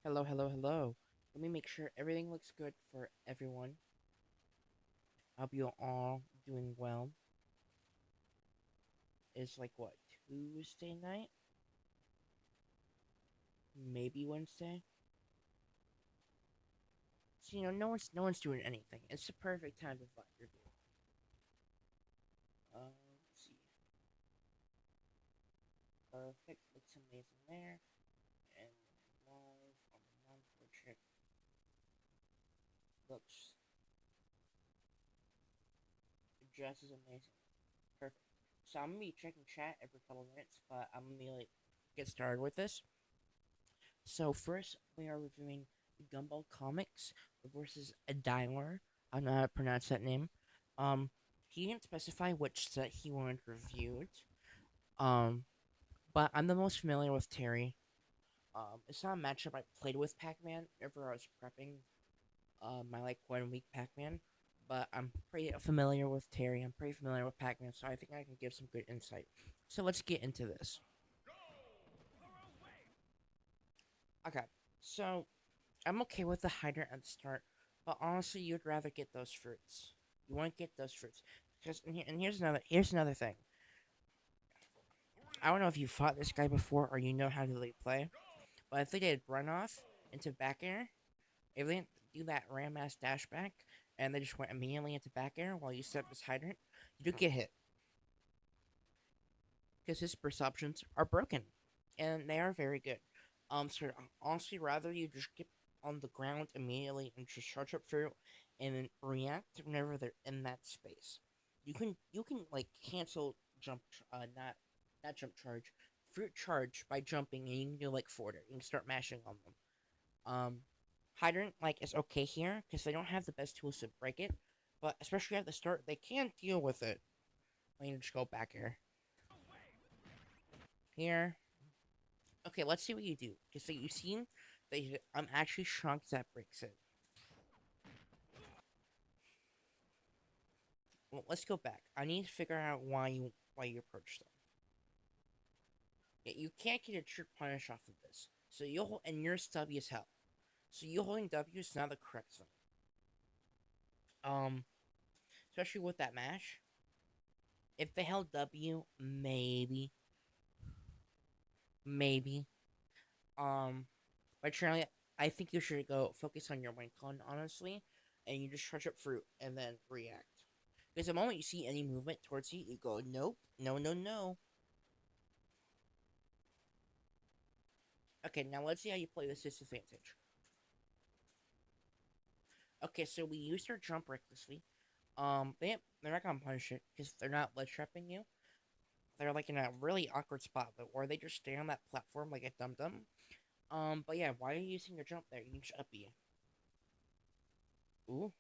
Hello, hello, hello. Let me make sure everything looks good for everyone. I hope you're all doing well. It's like what, Tuesday night? Maybe Wednesday? So no one's doing anything. It's the perfect time to find your game. Let's see. Perfect. Looks amazing there. And live on the non-portrait looks just as amazing. Perfect. So I'm gonna be checking chat every couple minutes, but I'm gonna be like get started with this. So first, we are reviewing Gumball Comics versus a Dialer. I don't know how to pronounce that name. Um, he didn't specify which set he wanted reviewed. Um, but I'm the most familiar with Terry. It's not a matchup I played with Pac-Man. Whenever I was prepping, my like 1 week Pac-Man. But I'm pretty familiar with Terry. I'm pretty familiar with Pac-Man, so I think I can give some good insight. So let's get into this. Okay, so I'm okay with the hydrant at the start, but honestly, you'd rather get those fruits. You want to get those fruits because and here's another thing. I don't know if you fought this guy before or you know how to like play, but if they did run off into back air, if they didn't do that ram ass dash back and they just went immediately into back air while you set this hydrant, you do get hit because his perceptions are broken, and they are very good. So honestly, rather you just get on the ground immediately and just charge up fruit, and then react whenever they're in that space. You can like cancel jump, not jump charge, fruit charge by jumping, and you can do like forwarder. You can start mashing on them. Um, Hydrant like is okay here because they don't have the best tools to break it, but especially at the start, they can deal with it. Let me just go back here. Here, okay, let's see what you do. Because so you've seen that I'm actually shocked that breaks it. Well, let's go back. I need to figure out why you approached them. Yeah, you can't get a true punish off of this. So and your stubby as hell. So you holding W is not the correct thing. Um, Especially with that mash. If they held W, maybe. Um, but Charlie, I think you should go focus on your win con honestly, and you just charge up fruit and then react. Because the moment you see any movement towards you, you go, nope, no, no, no. Okay, now let's see how you play this disadvantage. Okay, so we used our jump recklessly. They're not gonna punish it because they're not ledge trapping you. They're like in a really awkward spot, but where they just stay on that platform like a dum dum. But yeah, why are you using your jump there? You can just up B. Ooh.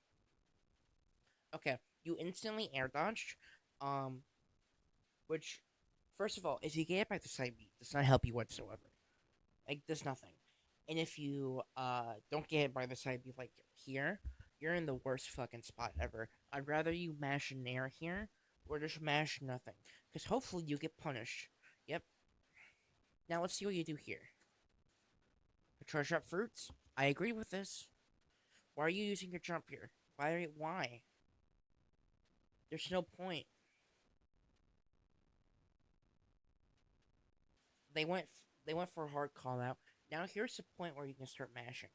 Okay, you instantly air dodged. Um, which, first of all, if you get hit by the side B, does not help you whatsoever. Like there's nothing. And if you don't get hit by the side B like here, you're in the worst fucking spot ever. I'd rather you mash an air here or just mash nothing. Because hopefully you get punished. Yep. Now let's see what you do here. Charge up fruits. I agree with this. Why are you using your jump here? Why? There's no point. They went for a hard call out. Now here's the point where you can start mashing.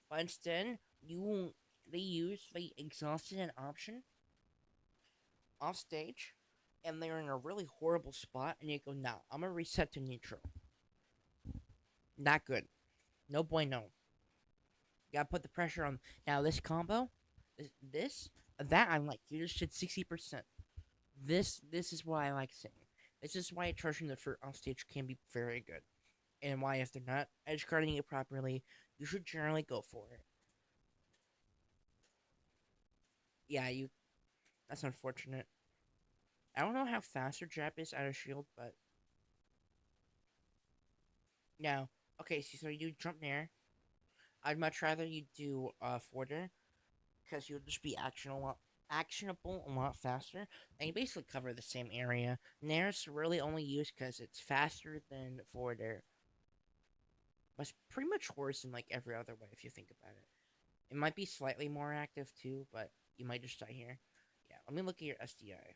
But instead, they exhausted an option off stage, and they're in a really horrible spot, and you go, nah, I'm gonna reset to neutral. Not good. No bueno. You gotta put the pressure on. Now this combo, this that I like. You just did 60%. This is what I like seeing. This is why charging the fruit off stage can be very good, and why if they're not edge guarding it properly, you should generally go for it. Yeah, you. That's unfortunate. I don't know how fast your jab is out of shield, but now, okay. So you jump there. I'd much rather you do forwarder because you'll just be actionable a lot faster, and you basically cover the same area. Nair's really only used because it's faster than forwarder. But it's pretty much worse in like every other way if you think about it. It might be slightly more active too, but you might just die here. Yeah, let me look at your SDI.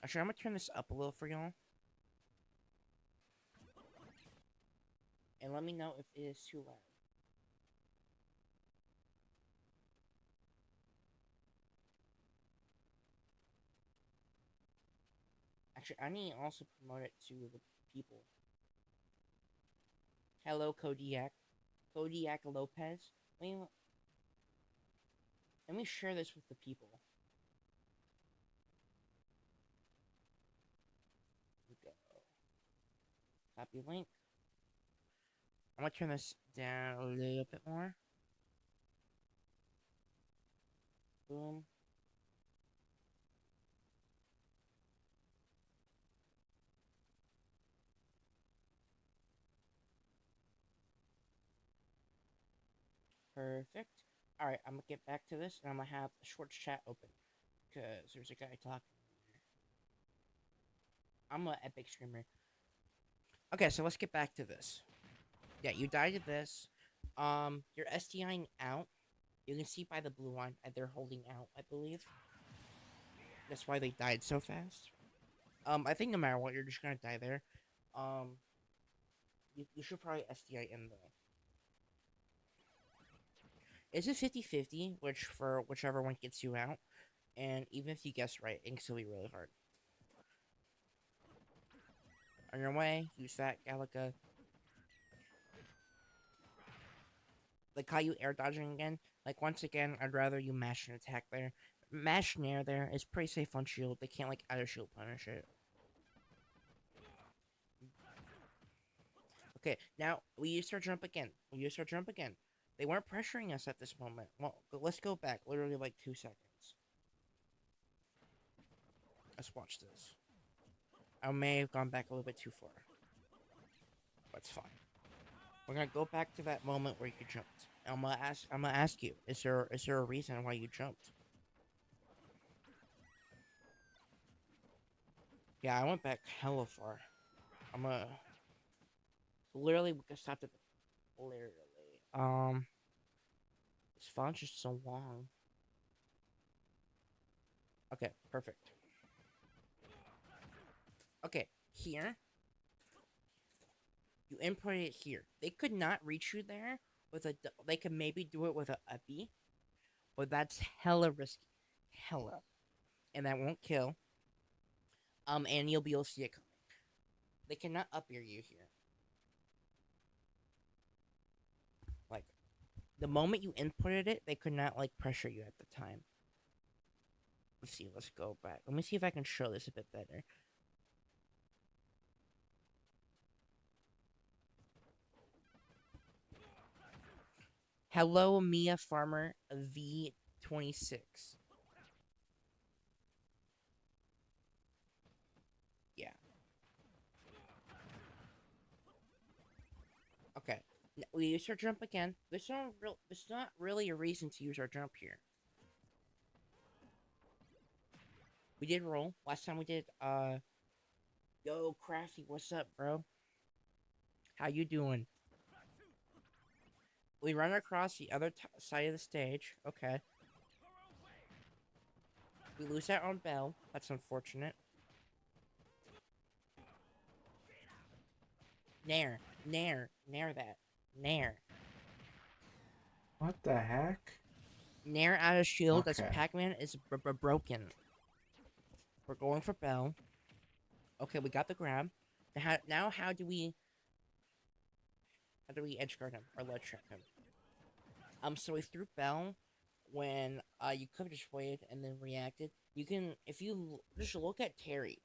Actually, I'm gonna turn this up a little for y'all. And let me know if it is too loud. Actually, I need to also promote it to the people. Hello, Kodiak. Kodiak Lopez. Let me share this with the people. Here we go. Copy link. I'm gonna turn this down a little bit more. Boom. Perfect. Alright, I'm gonna get back to this and I'm gonna have a short chat open. Because there's a guy talking. I'm an epic streamer. Okay, so let's get back to this. Yeah, you died to this. You're SDIing out. You can see by the blue line that they're holding out, I believe. That's why they died so fast. I think no matter what, you're just gonna die there. Um, you should probably SDI in though. It's a 50-50, which for whichever one gets you out. And even if you guess right, it can still be really hard. On your way, use that Gallica. Like how you air dodging again. Like once again, I'd rather you mash an attack there. Mash Nair there is pretty safe on shield. They can't like out of shield punish it. Okay, now we used our jump again. We used our jump again. They weren't pressuring us at this moment. Well, let's go back. Literally like 2 seconds. Let's watch this. I may have gone back a little bit too far. But it's fine. We're gonna go back to that moment where you jumped. I'm gonna ask you, is there a reason why you jumped? Yeah, I went back hella far. I'm gonna literally we can stop at the literally. This font's just so long. Okay, perfect. Okay, here. You input it here. They could not reach you there with a. They could maybe do it with a uppy, but that's hella risky, hella, and that won't kill. And you'll be able to see it coming. They cannot up you here. Like, the moment you inputted it, they could not like pressure you at the time. Let's see. Let's go back. Let me see if I can show this a bit better. Hello, Mia Farmer V26. Yeah. Okay. We use our jump again. There's not really a reason to use our jump here. We did roll. Last time we did, yo, Crafty, what's up, bro? How you doing? We run across the other side of the stage. Okay. We lose that on Bell. That's unfortunate. Nair. Nair. Nair that. Nair. What the heck? Nair out of shield. Okay. That's Pac-Man is broken. We're going for Bell. Okay, we got the grab. Now how do we edge guard him or ledge trap him? So we threw Bell when you could have just waited and then reacted. You can, if you just look at Terry,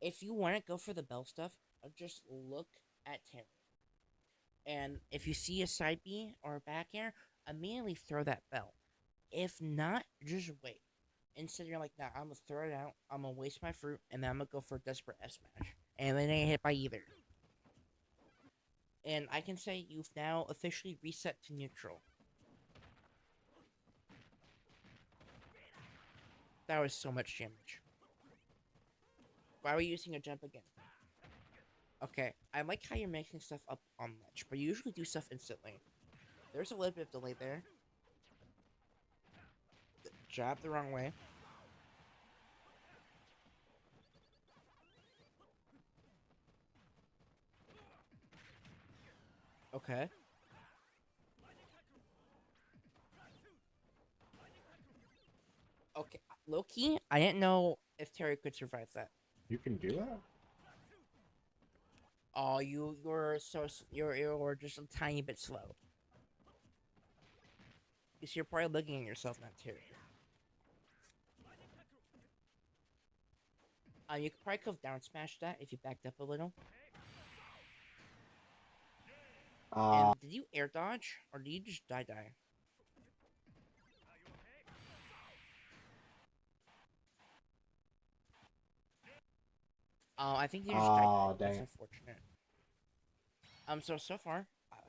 if you want to go for the Bell stuff, just look at Terry. And if you see a side B or a back air, immediately throw that Bell. If not, just wait. Instead, you're like, nah, I'm gonna throw it out. I'm gonna waste my fruit, and then I'm gonna go for a desperate S smash, and then ain't hit by either. And I can say you've now officially reset to neutral. That was so much damage. Why are we using a jump again? Okay, I like how you're making stuff up on ledge, but you usually do stuff instantly. There's a little bit of delay there. Jab the wrong way. Okay. Okay. Loki, I didn't know if Terry could survive that. You can do that? Oh, you're just a tiny bit slow. Because you're probably looking at yourself, not Terry. You could probably have down smash that if you backed up a little. Uh, And did you air dodge or did you just die? I think you just die. dang That's it. unfortunate. So far,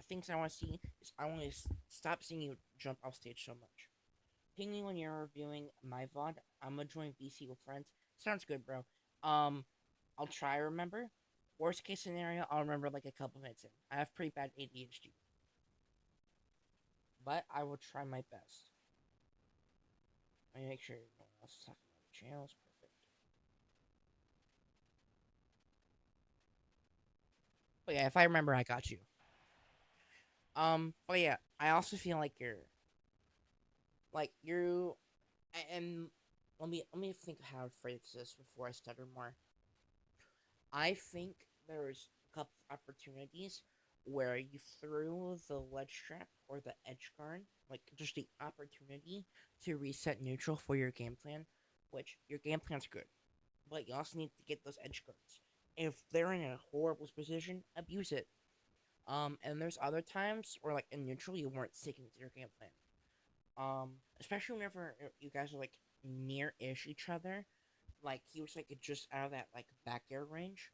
things I want to see is I want to stop seeing you jump off stage so much. Ping me when you're reviewing my VOD. I'm gonna join VC with friends. Sounds good, bro. I'll try to remember. Worst case scenario, I'll remember like a couple minutes in. I have pretty bad ADHD, but I will try my best. Let me make sure no one else is talking about the channels. Perfect. But yeah, if I remember, I got you. But yeah, I also feel like you, and let me think how to phrase this before I stutter more. I think there's a couple of opportunities where you threw the ledge trap or the edge guard, like just the opportunity to reset neutral for your game plan, which your game plan's good, but you also need to get those edge guards. If they're in a horrible position, abuse it. And there's other times where like in neutral you weren't sticking to your game plan. Especially whenever you guys are like near-ish each other, like he was like just out of that like back air range.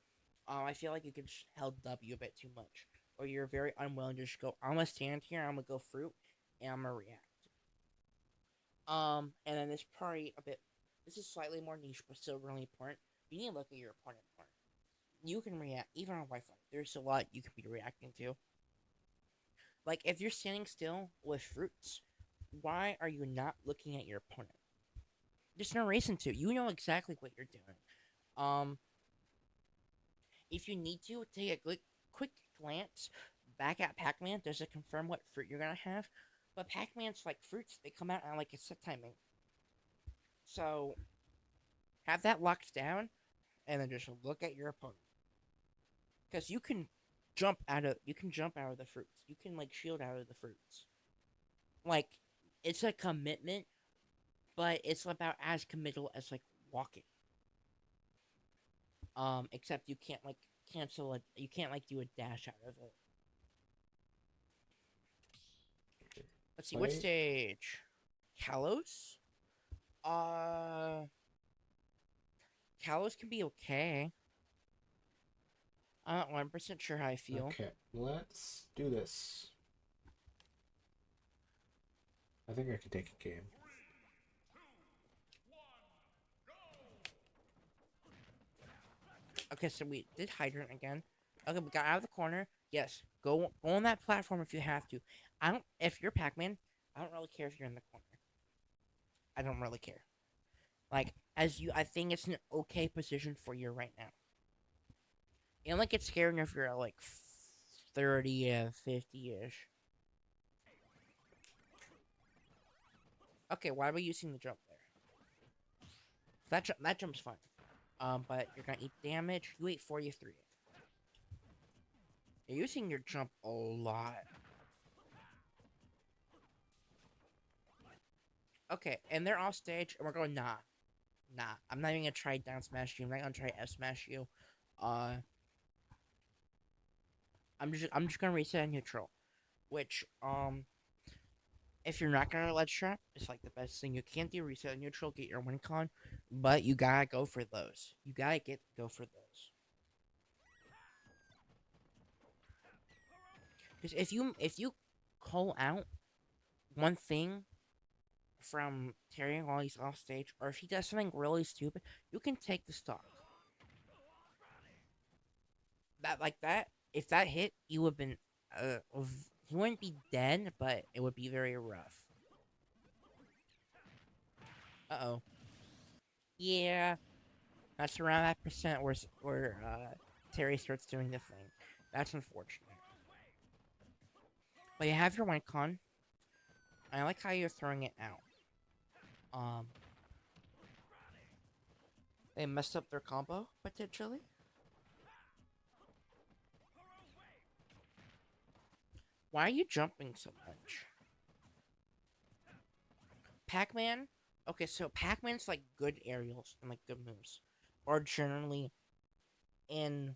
I feel like you could just held W a bit too much, or you're very unwilling to just go. I'm gonna stand here. I'm gonna go fruit, and I'm gonna react. And then this probably a bit. This is slightly more niche, but still really important. You need to look at your opponent more. You can react even on Wi-Fi. There's a lot you can be reacting to. Like if you're standing still with fruits, why are you not looking at your opponent? There's no reason to. You know exactly what you're doing. Um, if you need to, take a quick glance back at Pac-Man just to confirm what fruit you're gonna have. But Pac-Man's like fruits; they come out on like a set timing. So have that locked down, and then just look at your opponent because you can jump out of the fruits. You can like shield out of the fruits. Like it's a commitment, but it's about as committal as like walking. Except you can't like cancel it. You can't like do a dash out of it. Let's see what Wait. stage. Kalos. Uh, Kalos can be okay. I'm not 1% sure how I feel. Okay, let's do this. I think I could take a game. Okay, so we did hydrant again. Okay, we got out of the corner. Yes, go on that platform if you have to. I don't. If you're Pac-Man, I don't really care if you're in the corner. I don't really care. Like as you, I think it's an okay position for you right now. You don't like get scared if you're at like 30 50 ish. Okay, why are we using the jump there? That jump's fine. But you're gonna eat damage. You ate 43. You're using your jump a lot. Okay, and they're off stage, and we're going nah. I'm not even gonna try down smash you. I'm not gonna try F smash you. Uh, I'm just gonna reset neutral, which if you're not gonna ledge trap, it's like the best thing you can do. Reset neutral, get your win con, but you gotta go for those. You gotta go for those. Because if you call out one thing from Terry while he's off stage, or if he does something really stupid, you can take the stock. That like that. If that hit, you would have been. You wouldn't be dead, but it would be very rough. Uh-oh. Yeah, that's around that percent where Terry starts doing the thing. That's unfortunate. But you have your win con. I like how you're throwing it out. Um, they messed up their combo potentially. Why are you jumping so much? Pac-Man. Okay, so Pac-Man's like good aerials and like good moves, are generally in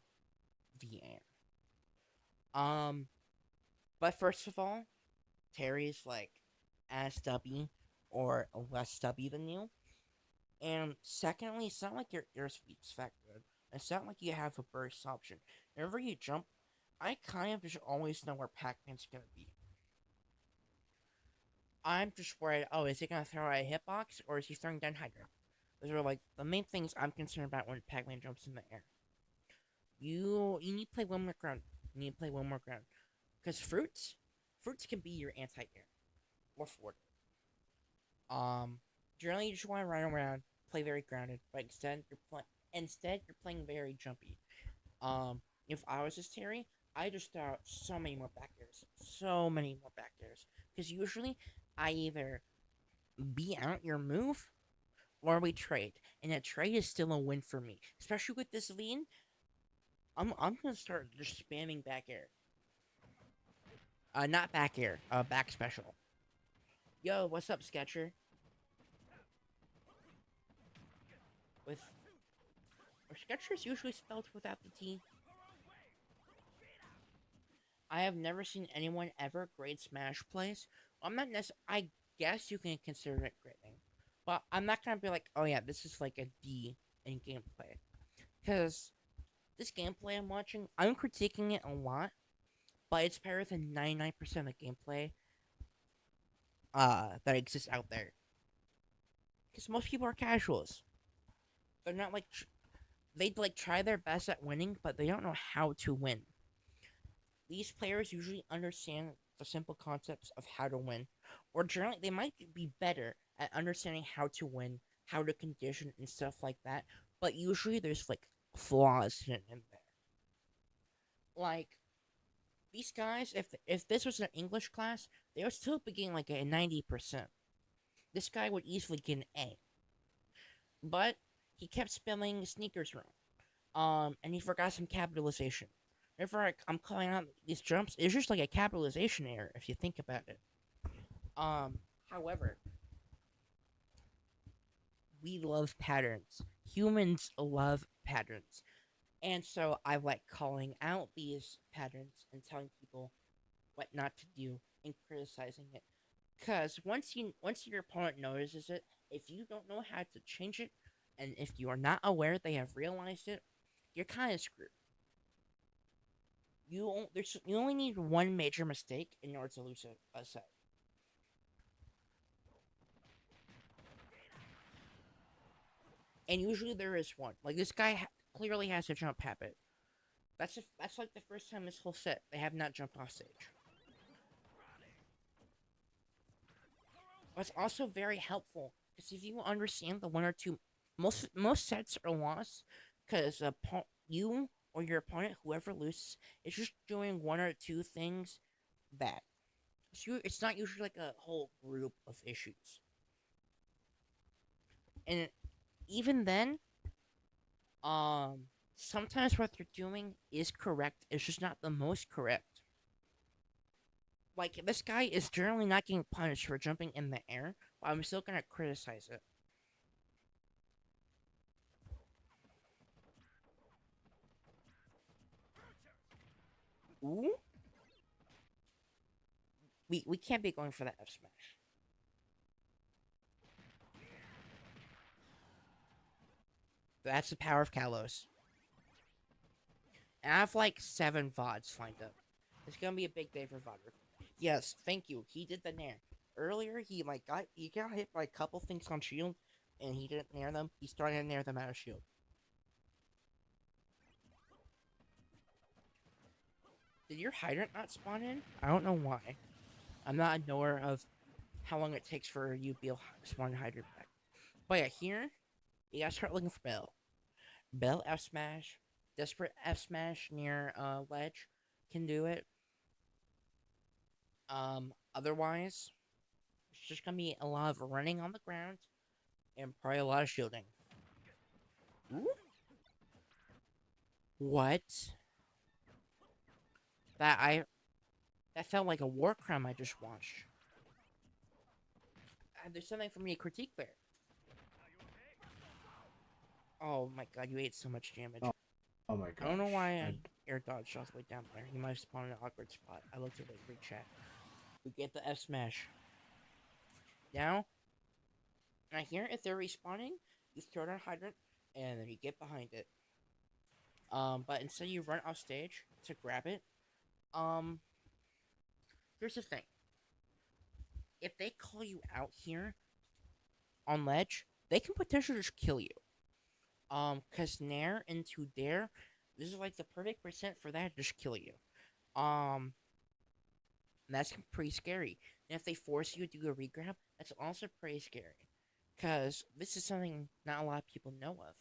the air. Um, but first of all, Terry's like as stubby or less stubby than you. And secondly, it's not like your airspeed's that good. It's not like you have a burst option. Whenever you jump, I kind of just always know where Pac-Man's gonna be. I'm just worried, oh, is he gonna throw a hitbox or is he throwing down Hydra? Those are like the main things I'm concerned about when Pac-Man jumps in the air. You need to play one more ground. You need to play one more ground. Because fruits can be your anti-air or forward. Um, Generally you just want to run around, play very grounded, but instead you're playing very jumpy. If I was just Terry, I just throw out so many more back airs, because usually I either be out your move or we trade, and a trade is still a win for me, especially with this lean. I'm gonna start just spamming back air. Not back air. Back special. Yo, what's up, Sketcher? With Or Sketcher's usually spelled without the T. I have never seen anyone ever grade Smash plays. I'm not necessarily. I guess you can consider it grading, but I'm not gonna be like, oh yeah, this is like a D in gameplay, because this gameplay I'm watching, I'm critiquing it a lot, but it's better than 99% of the gameplay that exists out there. Because most people are casuals. They're not like they'd like try their best at winning, but they don't know how to win. These players usually understand the simple concepts of how to win, or generally they might be better at understanding how to win, how to condition, and stuff like that. But usually there's like flaws in there. Like these guys, if this was an English class, they would still be getting like a 90%. This guy would easily get an A, but he kept spelling sneakers wrong. And he forgot some capitalization. Whenever I'm calling out these jumps, it's just like a capitalization error if you think about it. However, we love patterns. Humans love patterns. And so I like calling out these patterns and telling people what not to do and criticizing it. Because once your opponent notices it, if you don't know how to change it, and if you are not aware they have realized it, you're kind of screwed. You only need one major mistake in order to lose a set. And usually there is one. Like this guy clearly has a jump habit. That's like the first time this whole set they have not jumped off stage. But it's also very helpful because if you understand the one or two, most sets are lost because you or your opponent, whoever loses, is just doing one or two things bad. It's not usually like a whole group of issues. And even then, sometimes what they're doing is correct. It's just not the most correct. Like this guy is generally not getting punished for jumping in the air, but I'm still gonna criticize it. Ooh, we can't be going for that F smash. That's the power of Kalos. And I have like 7 VODs lined up. It's gonna be a big day for VOD. Yes, thank you. He did the nair. Earlier, he got hit by a couple things on shield, and he didn't nair them. He started to nair them out of shield. Did your hydrant not spawn in? I don't know why. I'm not a knower of how long it takes for you to be able to spawn hydrant back. But yeah, here, you gotta start looking for Bell. Bell F smash. Desperate F smash near ledge can do it. Otherwise, it's just gonna be a lot of running on the ground and probably a lot of shielding. Ooh. What? That I that felt like a war crime I just watched. There's something for me to critique there. Oh my god, you ate so much damage. Oh, oh my I don't know gosh. why I air dodged all the way down there. He might have spawned in an awkward spot. I looked at the group chat. We get the F smash. Now, I hear if they're respawning, you throw down hydrant and then you get behind it. But instead you run off stage to grab it. Um, here's the thing. If they call you out here on ledge, they can potentially just kill you. Cause Nair into Dare, this is like the perfect percent for that to just kill you. Um, and that's pretty scary. And if they force you to do a regrab, that's also pretty scary. Cause this is something not a lot of people know of.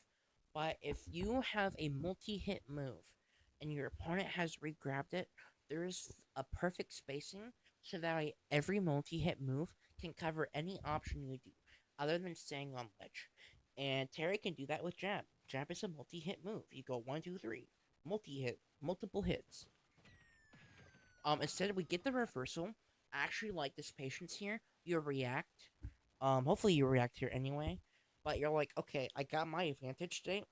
But if you have a multi-hit move and your opponent has regrabbed it, there is a perfect spacing so that every multi-hit move can cover any option you do, other than staying on ledge. And Terry can do that with Jab. Jab is a multi-hit move. You go 1, 2, 3, multi-hit, multiple hits. Instead we get the reversal. I actually like this patience here. You react. Hopefully you react here anyway. But you're like, okay, I got my advantage state.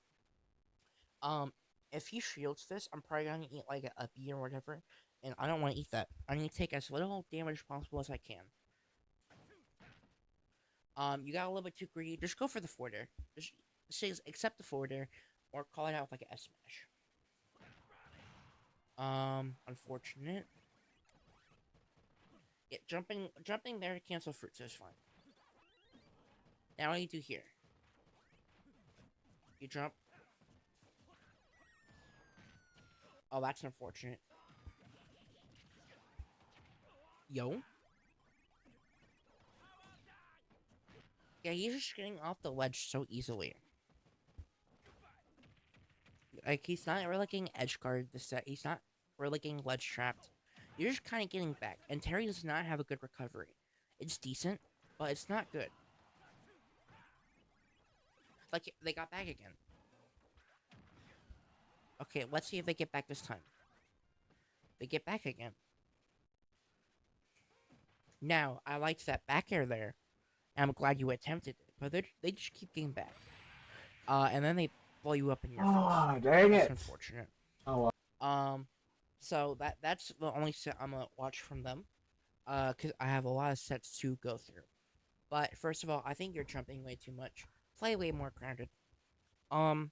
Um, if he shields this, I'm probably gonna eat like a bee or whatever, and I don't want to eat that. I need to take as little damage as possible as I can. You got a little bit too greedy. Just go for the forwarder. Just say accept the forwarder, or call it out with like an S smash. Unfortunate. Yeah, jumping there to cancel fruits is fine. Now what do you do here? You jump. Oh, that's unfortunate. Yo. Yeah, he's just getting off the ledge so easily. Like, he's not really getting edge guard the set. He's not really getting ledge trapped. You're just kind of getting back. And Terry does not have a good recovery. It's decent, but it's not good. Like, they got back again. Okay, let's see if they get back this time. They get back again. Now, I liked that back air there. And I'm glad you attempted it. But they just keep getting back. And then they blow you up in your face. Oh, dang That's it. unfortunate. Oh, well. So that's the only set I'm gonna watch from them. Because I have a lot of sets to go through. But first of all, I think you're jumping way too much. Play way more grounded. And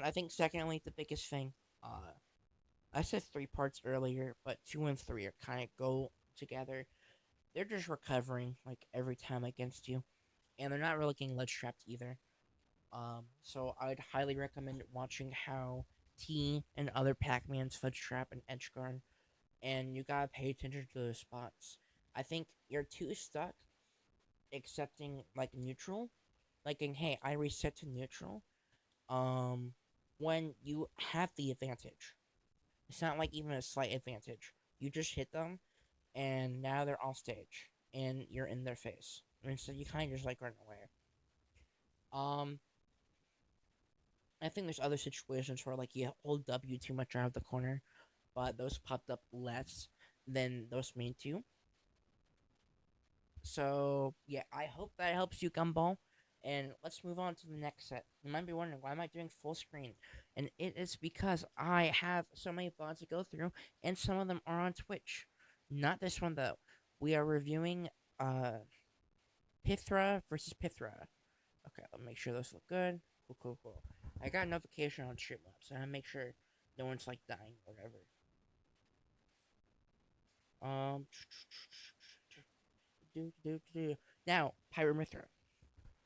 I think secondly, the biggest thing, I said 3 parts earlier, but 2 and 3 are kind of go together. They're just recovering like every time against you, and they're not really getting ledge trapped either. So I'd highly recommend watching how T and other Pac-Mans fudge trap and edge guard, and you gotta pay attention to those spots. I think you're too stuck accepting like neutral, like in, hey, I reset to neutral. When you have the advantage, it's not like even a slight advantage. You just hit them, and now they're off stage, and you're in their face. And so you kind of just like run away. Um, I think there's other situations where like you hold W too much out of the corner, but those popped up less than those main two. So yeah, I hope that helps you, Gumball. And let's move on to the next set. You might be wondering, why am I doing full screen? And it is because I have so many VODs to go through, and some of them are on Twitch. Not this one though. We are reviewing Pithra versus Pithra. Okay, let me make sure those look good. Cool. I got a notification on Streamlabs, so I make sure no one's like dying or whatever. Um, now Pyromithra.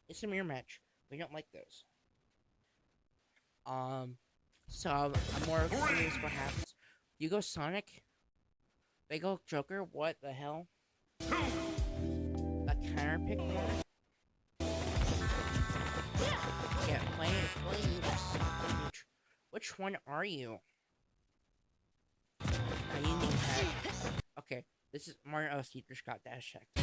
It's a mirror match. We don't like those. So I'm more curious what happens. You go Sonic, they go Joker. What the hell? A counter pick there? Yeah, play it. Which one are you? I need new head. Okay, this is Mario. Oh, he just got dash checked.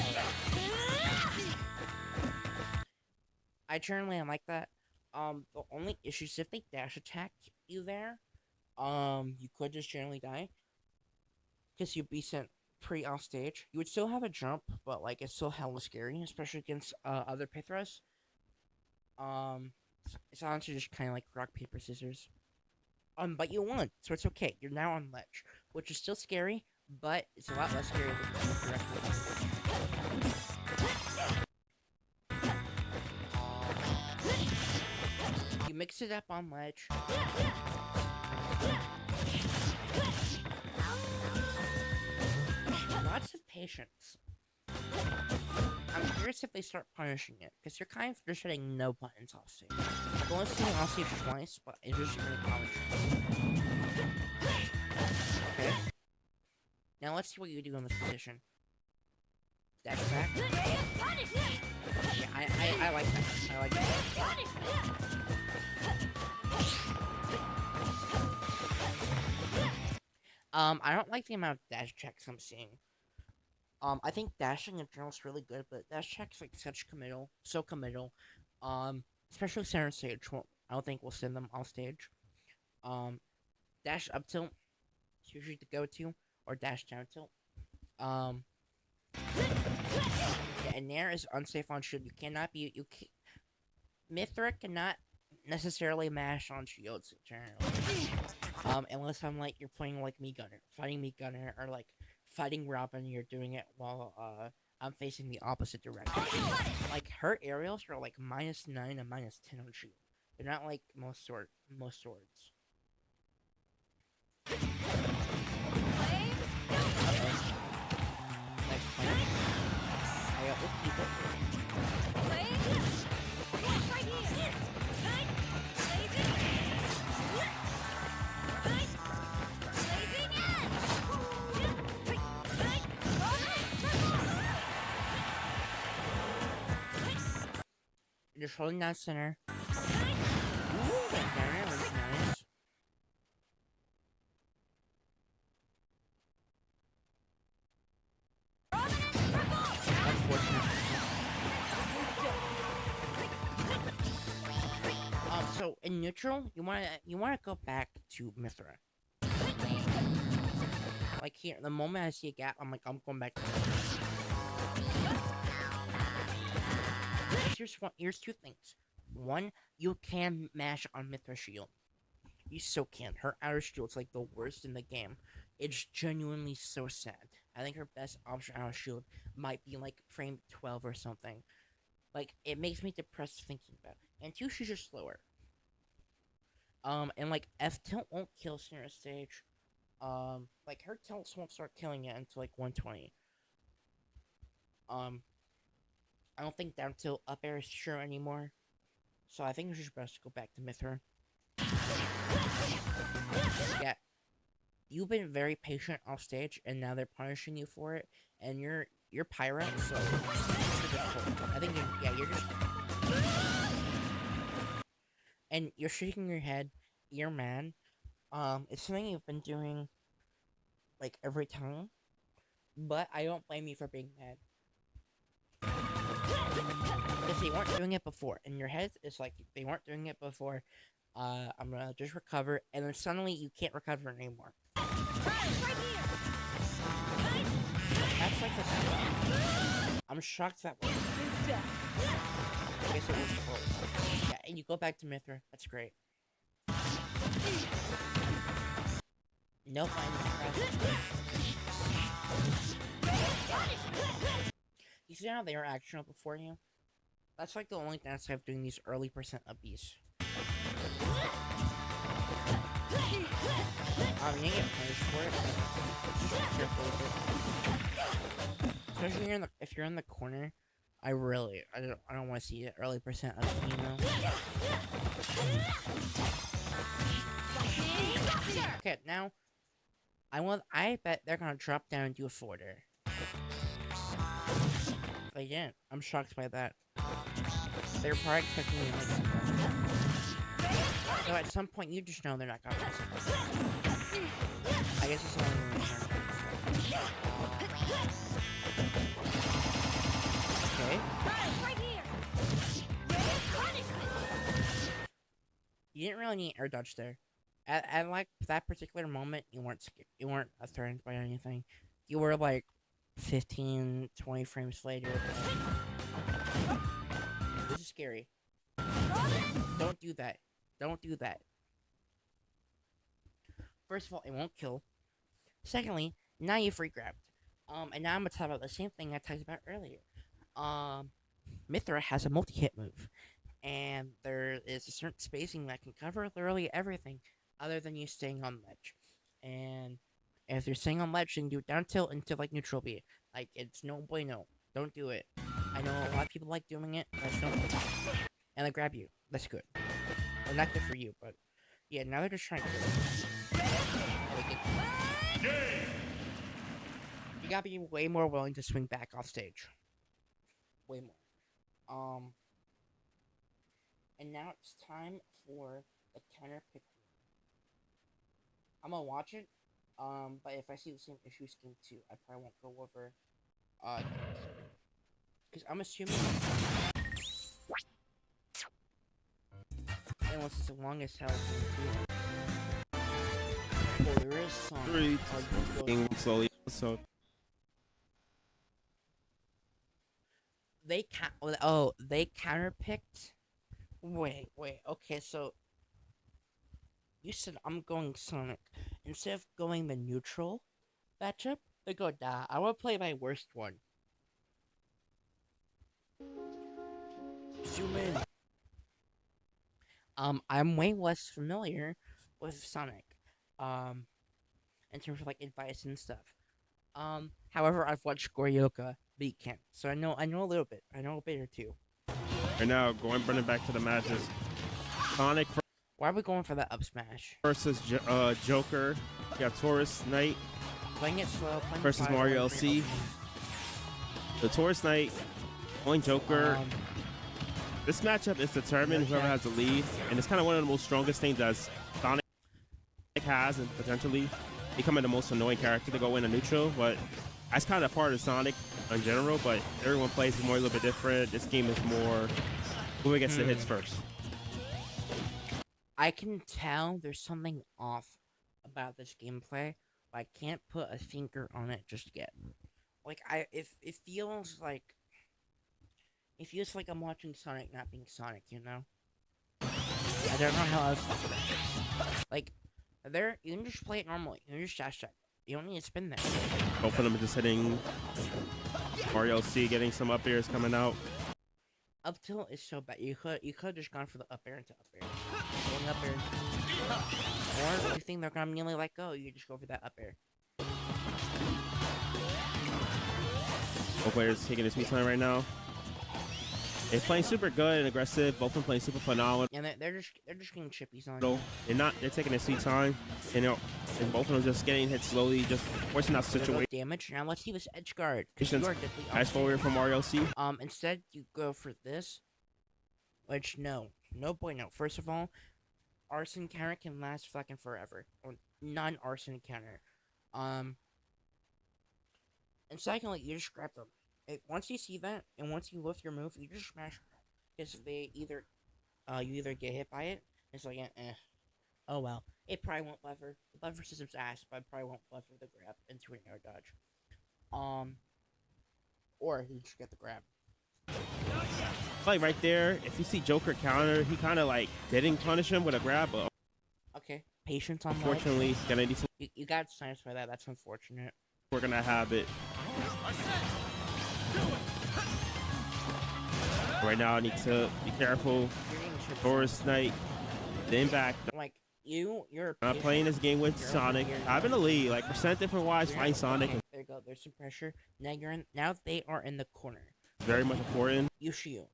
I generally am like that. The only issue is if they dash attack you there, you could just generally die because you'd be sent pre-off stage. You would still have a jump, but like it's still hella scary, especially against other Pithras. It's honestly just kind of like rock paper scissors. But you won, so it's okay. You're now on ledge, which is still scary, but it's a lot less scary than directly. You mix it up on ledge. Lots of patience. I'm curious if they start punishing it, because you're kind of just hitting no buttons off stage. I've only seen it off stage twice, but it's just really common. Okay. Now let's see what you do in this position. Dash back. Yeah, I like that. I like that. I don't like the amount of dash checks I'm seeing. I think dashing in general is really good, but dash checks like so committal. Especially center stage. I don't think we'll send them off stage. Dash up tilt is usually the go-to, or dash down tilt. Yeah, and Nair is unsafe on shield. You cannot be Mithra cannot necessarily mash on shields generally. Unless I'm like you're playing like fighting me gunner, or like fighting Robin. You're doing it while I'm facing the opposite direction. Like her aerials are like -9 and -10 on shield. They're not like most swords. Next point. I got with people. Just holding that center. Ooh, that was nice. So in neutral, you wanna go back to Mithra. Like here, the moment I see a gap, I'm going back to Mithra. Here's two things. One, you can mash on Mithra shield. You so can. Her outer shield's like the worst in the game. It's genuinely so sad. I think her best option outer shield might be like frame 12 or something. Like, it makes me depressed thinking about it. And two, she's just slower. And like F tilt won't kill center stage. Like her tilts won't start killing it until like 120. I don't think down tilt up air is sure anymore. So I think it's just best to go back to Mithra. Yeah. You've been very patient off stage, and now they're punishing you for it. And you're Pyro, so I think you're just. And you're shaking your head. You're mad. It's something you've been doing, like, every time. But I don't blame you for being mad. Because they weren't doing it before. In your head, it's like, they weren't doing it before. I'm gonna just recover. And then suddenly, you can't recover anymore. That's like the I'm shocked that worked. I guess it worked for. Yeah, and you go back to Mithra. That's great. Nope, you see how they are actionable for you? That's like the only downside of doing these early percent of these. You didn't get punished for it. Just be careful with it. Especially if you're in the corner. I don't want to see it early percent of emo. Okay, now I bet they're gonna drop down and do a forwarder. They didn't. I'm shocked by that. They're probably expecting me to make something. So at some point, you just know they're not gonna make something. I guess it's only when we turn. Okay. You didn't really need air dodge there. At like that particular moment, you weren't scared. You weren't threatened by anything. You were like 15, 20 frames later. This is scary. Don't do that. Don't do that. First of all, it won't kill. Secondly, now you free grabbed. And now I'm gonna talk about the same thing I talked about earlier. Mithra has a multi-hit move, and there is a certain spacing that can cover literally everything, other than you staying on ledge. And if you're staying on ledge, you can do down tilt into like neutral B. Like it's no bueno. Don't do it. I know a lot of people like doing it, but don't. And they grab you. That's good. Well, not good for you, but yeah. Now they're just trying to kill you. You gotta be way more willing to swing back off stage. Way more. And now it's time for the counter pick. I'm gonna watch it. But if I see the same issues game 2, I probably won't go over because I'm assuming unless it's the longest hell. Oh, there is some. Slowly. So they counterpicked. Wait. Okay, so you said I'm going Sonic instead of going the neutral matchup. They go, nah. I want to play my worst one. Zoom in. I'm way less familiar with Sonic. In terms of like advice and stuff. However, I've watched Goryoka beat Kent, so I know a little bit. I know a bit or two. right now, running back to the matches. Sonic Why are we going for that up smash? versus Joker. You got Taurus Knight Playing it slow. Playing versus fire, Mario playing LC. The Taurus Knight playing Joker. This matchup is determined whoever has the lead, and it's kind of one of the most strongest things that Sonic has, and potentially becoming the most annoying character to go in a neutral. But that's kind of part of Sonic in general. But everyone plays more a little bit different. This game is more who gets the hits first. I can tell there's something off about this gameplay, but I can't put a finger on it just yet. Like it feels like I'm watching Sonic not being Sonic, you know? I don't know how else to put it. Like, you can just play it normally. You can just dash check. You don't need to spin that. Both of them are just hitting. Mario C getting some up airs coming out. Up tilt is so bad. You could just gone for the up air into up air. Going up air. Or if you think they're gonna immediately let go, you just go for that up air. Both players taking this meet time right now. They're playing super good and aggressive. Both of them playing super phenomenal. And they're just getting chippies on you. They're taking their sweet time. And both of them just getting hit slowly, just forcing out situation. Damage. Now let's see this edge guard. Nice forward from Mario C. Instead you go for this. Which no bueno. First of all, arson counter can last fucking forever. Or non-arson counter. And secondly, you just grab them. Once you see that, and once you lift your move, you just smash. Because they you either get hit by it, it's like, oh well. It probably won't lever. The lever system's ass, but it probably won't lever the grab into an air dodge. Or you just get the grab. Like right there, if you see Joker counter, he kind of like didn't punish him with a grab, but okay, patience on that. unfortunately, gonna need to. You got science for that. That's unfortunate. We're gonna have it. Right now, I need to be careful. Taurus Knight, then back. Like you're not playing this game with Sonic. I'm in the lead, like percent different wise. Find Sonic. Okay, there you go. There's some pressure. Now you're in. Now they are in the corner. Very much important. You shield.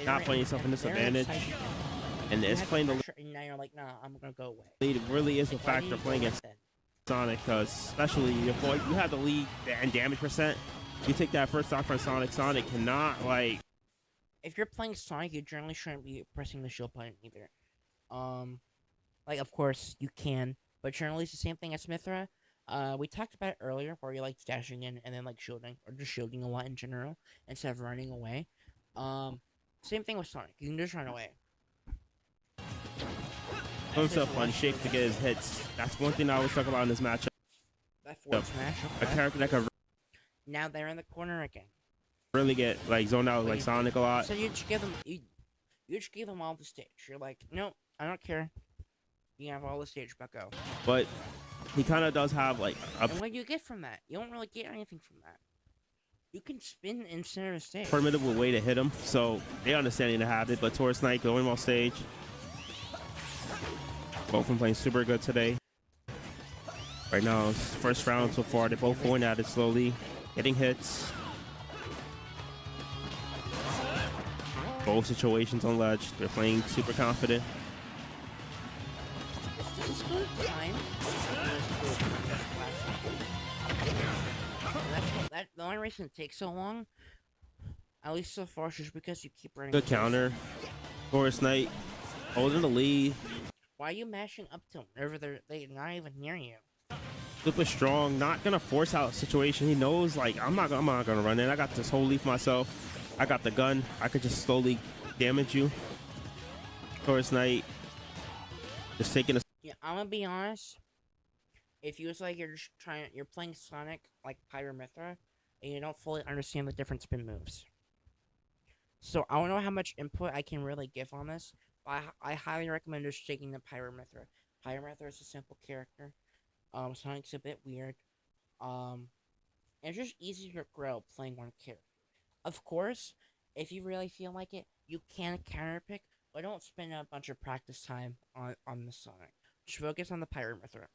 Not putting yourself in disadvantage. and You it's had playing the pressure, and now you're like, nah, I'm gonna go away. lead. It really is a Like, why factor didn't you playing go against then? Sonic, because especially if you have the lead and damage percent, you take that first stock from Sonic. Sonic cannot like. If you're playing Sonic, you generally shouldn't be pressing the shield button either. Like of course you can, but generally it's the same thing as Mithra. We talked about it earlier, where you like dashing in and then like shielding, or just shielding a lot in general instead of running away. Um, Same thing with Sonic. You can just run away. That's Himself his on rush shape to movement. get his hits. That's one thing I always talk about in this matchup. That forward smash. A Okay. character that can Now they're in the corner again. really get like zoned out What like you- Sonic a lot. So you just give them you just give them all the stage. You're like, no, I don't care. You can have all the stage, bucko. But he kind of does have like a And what do you get from that? You don't really get anything from that. You can spin in center of the stage. formidable way to hit him, so they understanding to have it. But Taurus Knight going off stage. Both of them playing super good today. Right now, first round so far, they're both going at it slowly, getting hits. Both situations on ledge. They're playing super confident. This is good time. The only reason it takes so long, at least so far, is just because you keep running. Good counter. Taurus Knight holding the lead. Why are you mashing up to them whenever they're not even near you? Super strong. Not gonna force out a situation. He knows like I'm not gonna run in. I got this whole leaf myself. I got the gun. I could just slowly damage you. Taurus Knight just taking a Yeah, I'm gonna be honest. If you was like you're playing Sonic like Pyramithra, and you don't fully understand the different spin moves. So I don't know how much input I can really give on this, but I highly recommend just taking the Pyramithra. Pyramithra is a simple character. Sonic's a bit weird. And it's just easier to grow playing one character. Of course, if you really feel like it, you can counterpick, but don't spend a bunch of practice time on the Sonic. Just focus on the Pyramithra.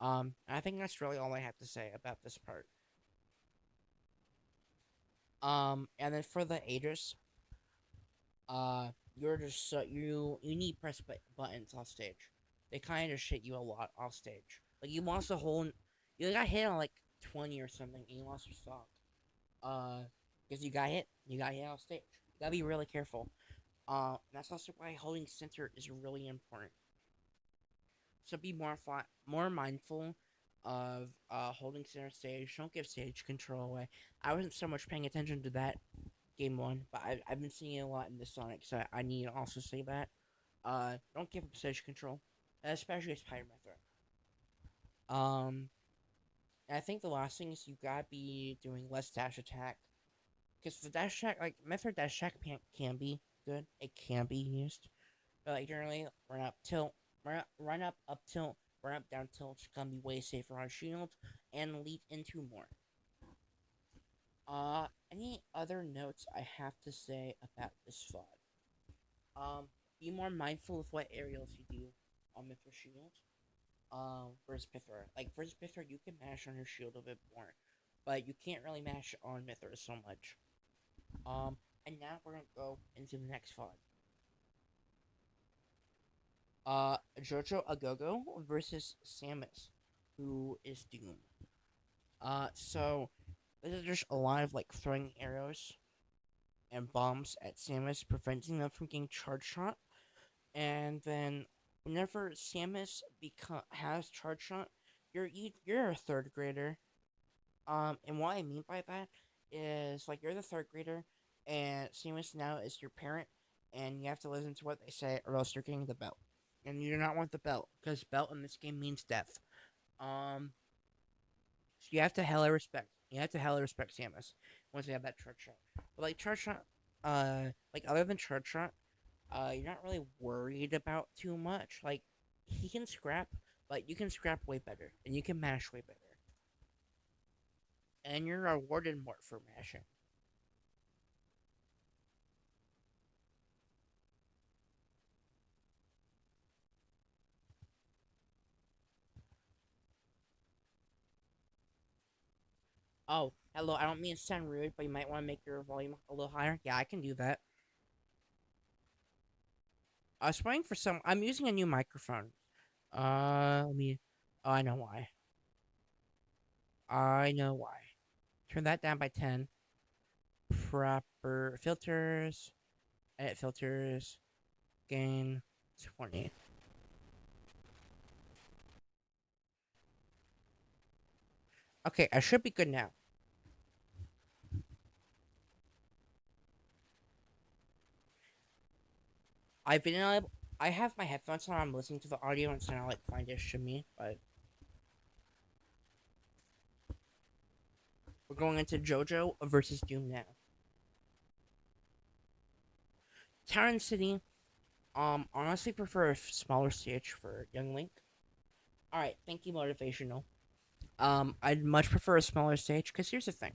I think that's really all I have to say about this part. And then for the Aegis, you're just so you need press buttons off stage. They kind of just hit you a lot off stage. Like you lost a whole, you got hit on like 20 or something, and you lost your stock. Because you got hit off stage. You gotta be really careful. That's also why holding center is really important. So be more mindful of holding center stage. Don't give stage control away. I wasn't so much paying attention to that game one, but I've been seeing it a lot in the Sonic, so I need to also say that. Don't give up stage control, especially as Pyramithra. I think the last thing is you gotta be doing less dash attack, because the dash attack, like Mithra dash attack, can be good. It can be used, but like generally run up tilt, run up tilt, run up down tilt. It's gonna be way safer on shield and lead into more. Any other notes I have to say about this VOD? Be more mindful of what aerials you do on Mithra Shield. Versus Pithra. Like, versus Pithra, you can mash on your shield a bit more, but you can't really mash on Mithra so much. And now we're gonna go into the next VOD. Jojo Agogo versus Samus, who is Doom. So this is just a lot of like throwing arrows and bombs at Samus, preventing them from getting charge shot. And then whenever Samus has charge shot, you're a third grader. And what I mean by that is like you're the third grader, and Samus now is your parent, and you have to listen to what they say, or else you're getting the belt, and you do not want the belt because belt in this game means death. So you have to hella respect. You have to hella respect Samus once they have that charge shot. But like charge shot, like other than charge shot, you're not really worried about too much. Like he can scrap, but you can scrap way better, and you can mash way better, and you're rewarded more for mashing. Oh, hello. I don't mean to sound rude, but you might want to make your volume a little higher. Yeah, I can do that. I was waiting for some. I'm using a new microphone. Let me. Oh, I know why. I know why. Turn that down by 10. Proper filters. Edit filters. Gain 20. Okay, I should be good now. I've been able. I have my headphones on. I'm listening to the audio, and it's kind of like fine-ish to me. But we're going into JoJo versus Doom now. Town and City. Honestly, prefer a smaller stage for Young Link. All right, thank you, motivational. I'd much prefer a smaller stage because here's the thing: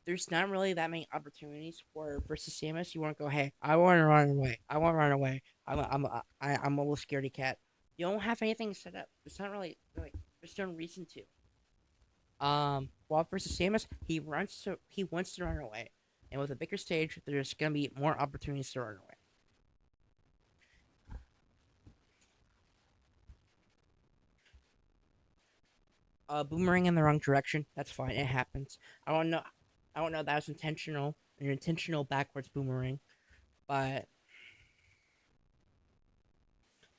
there's not really that many opportunities for versus Samus. You want to go, hey, I want to run away. I want to run away. I'm a little scaredy cat. You don't have anything set up. It's not really like there's no reason to. While versus Samus, he wants to run away, and with a bigger stage, there's gonna be more opportunities to run away. Boomerang in the wrong direction. That's fine. It happens. I don't know. I don't know if that was intentional. An intentional backwards boomerang, but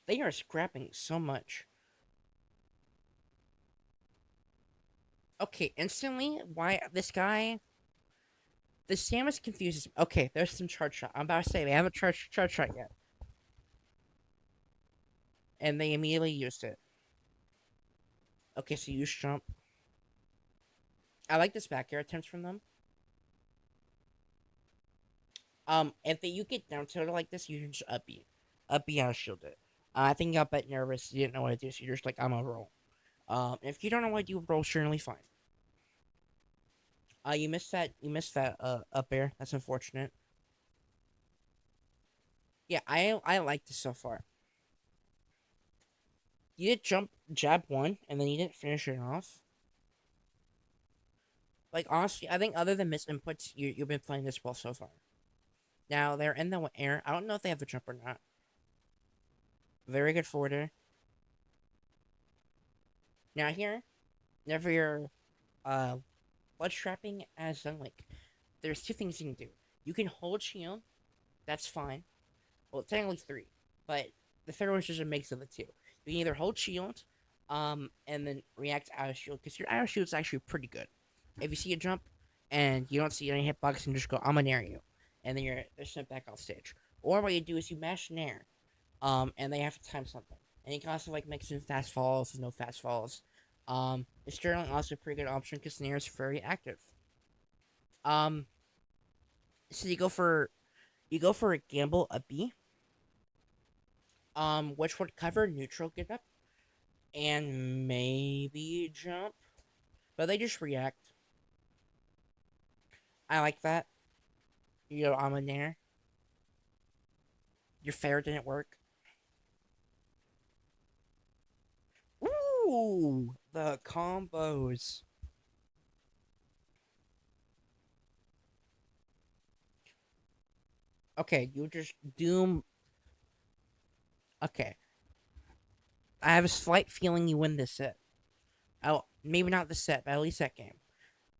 they are scrapping so much. Okay, instantly, why this guy? The Samus confuses me. Okay, there's some charge shot. I'm about to say they haven't charge shot yet, and they immediately used it. Okay, so use jump. I like this back air attempts from them. If you get down tilted like this, you can just up B out shield it. I think you got a bit nervous. You didn't know what to do, so you're just like, I'm a roll. If you don't know what to do, roll surely fine. You missed that. You missed that. Up air. That's unfortunate. Yeah, I like this so far. You did jump jab one, and then you didn't finish it off. Like honestly, I think other than miss inputs, you've been playing this well so far. Now they're in the air. I don't know if they have a jump or not. Very good forwarder. Now here, never your blood strapping as done. Like, there's two things you can do. You can hold shield. That's fine. Well, technically three, but the third one's just a mix of the two. You can either hold shield, and then react out of shield because your out of shield is actually pretty good. If you see a jump and you don't see any hitbox, and just go, I'm gonna nair you, and then you're sent back off stage. Or what you do is you mash nair, and they have to time something, and you can also like mix in fast falls and no fast falls. It's generally also a pretty good option because nair is very active. Um, so you go for a gamble a B, which would cover neutral get up and maybe jump, but they just react. I like that. You go, I'm in there. Your fair didn't work. Ooh, the combos. Okay, you just doom. Okay, I have a slight feeling you win this set. Oh, maybe not the set, but at least that game.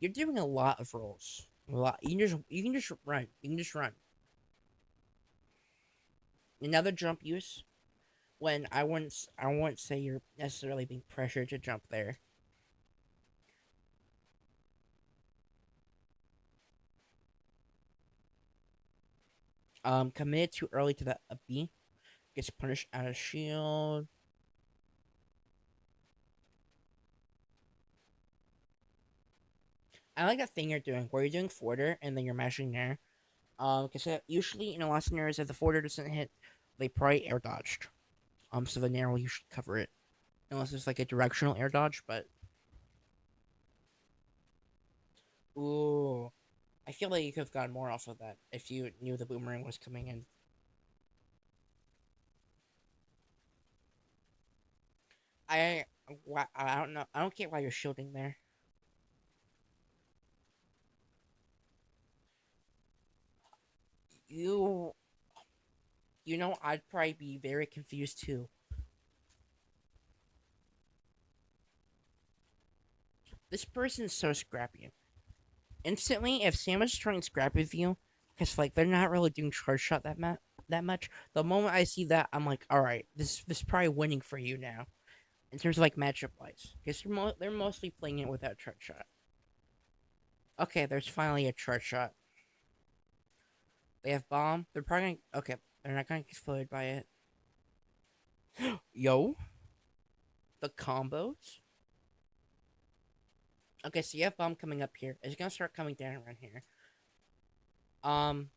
You're doing a lot of rolls. A lot. You can just run. You can just run. Another jump use when I wouldn't say you're necessarily being pressured to jump there. Committed too early to the a B gets punished out of shield. I like that thing you're doing where you're doing forwarder and then you're mashing there. Because usually in a lot of scenarios, if the forwarder doesn't hit, they probably air dodged. So the nair will usually cover it, unless it's like a directional air dodge. But ooh, I feel like you could have gotten more off of that if you knew the boomerang was coming in. I I don't know. I don't get why you're shielding there. You You know, I'd probably be very confused too. This person's so scrappy. Instantly, if Samus is trying to scrap with you, because like they're not really doing charge shot that much. The moment I see that, I'm like, all right, this is probably winning for you now in terms of like matchup wise, because they're mostly playing it without charge shot. Okay, there's finally a charge shot. They have bomb. They're probably gonna, okay. They're not gonna get exploded by it. Yo, the combos. Okay, so you have bomb coming up here. It's gonna start coming down around here. Um,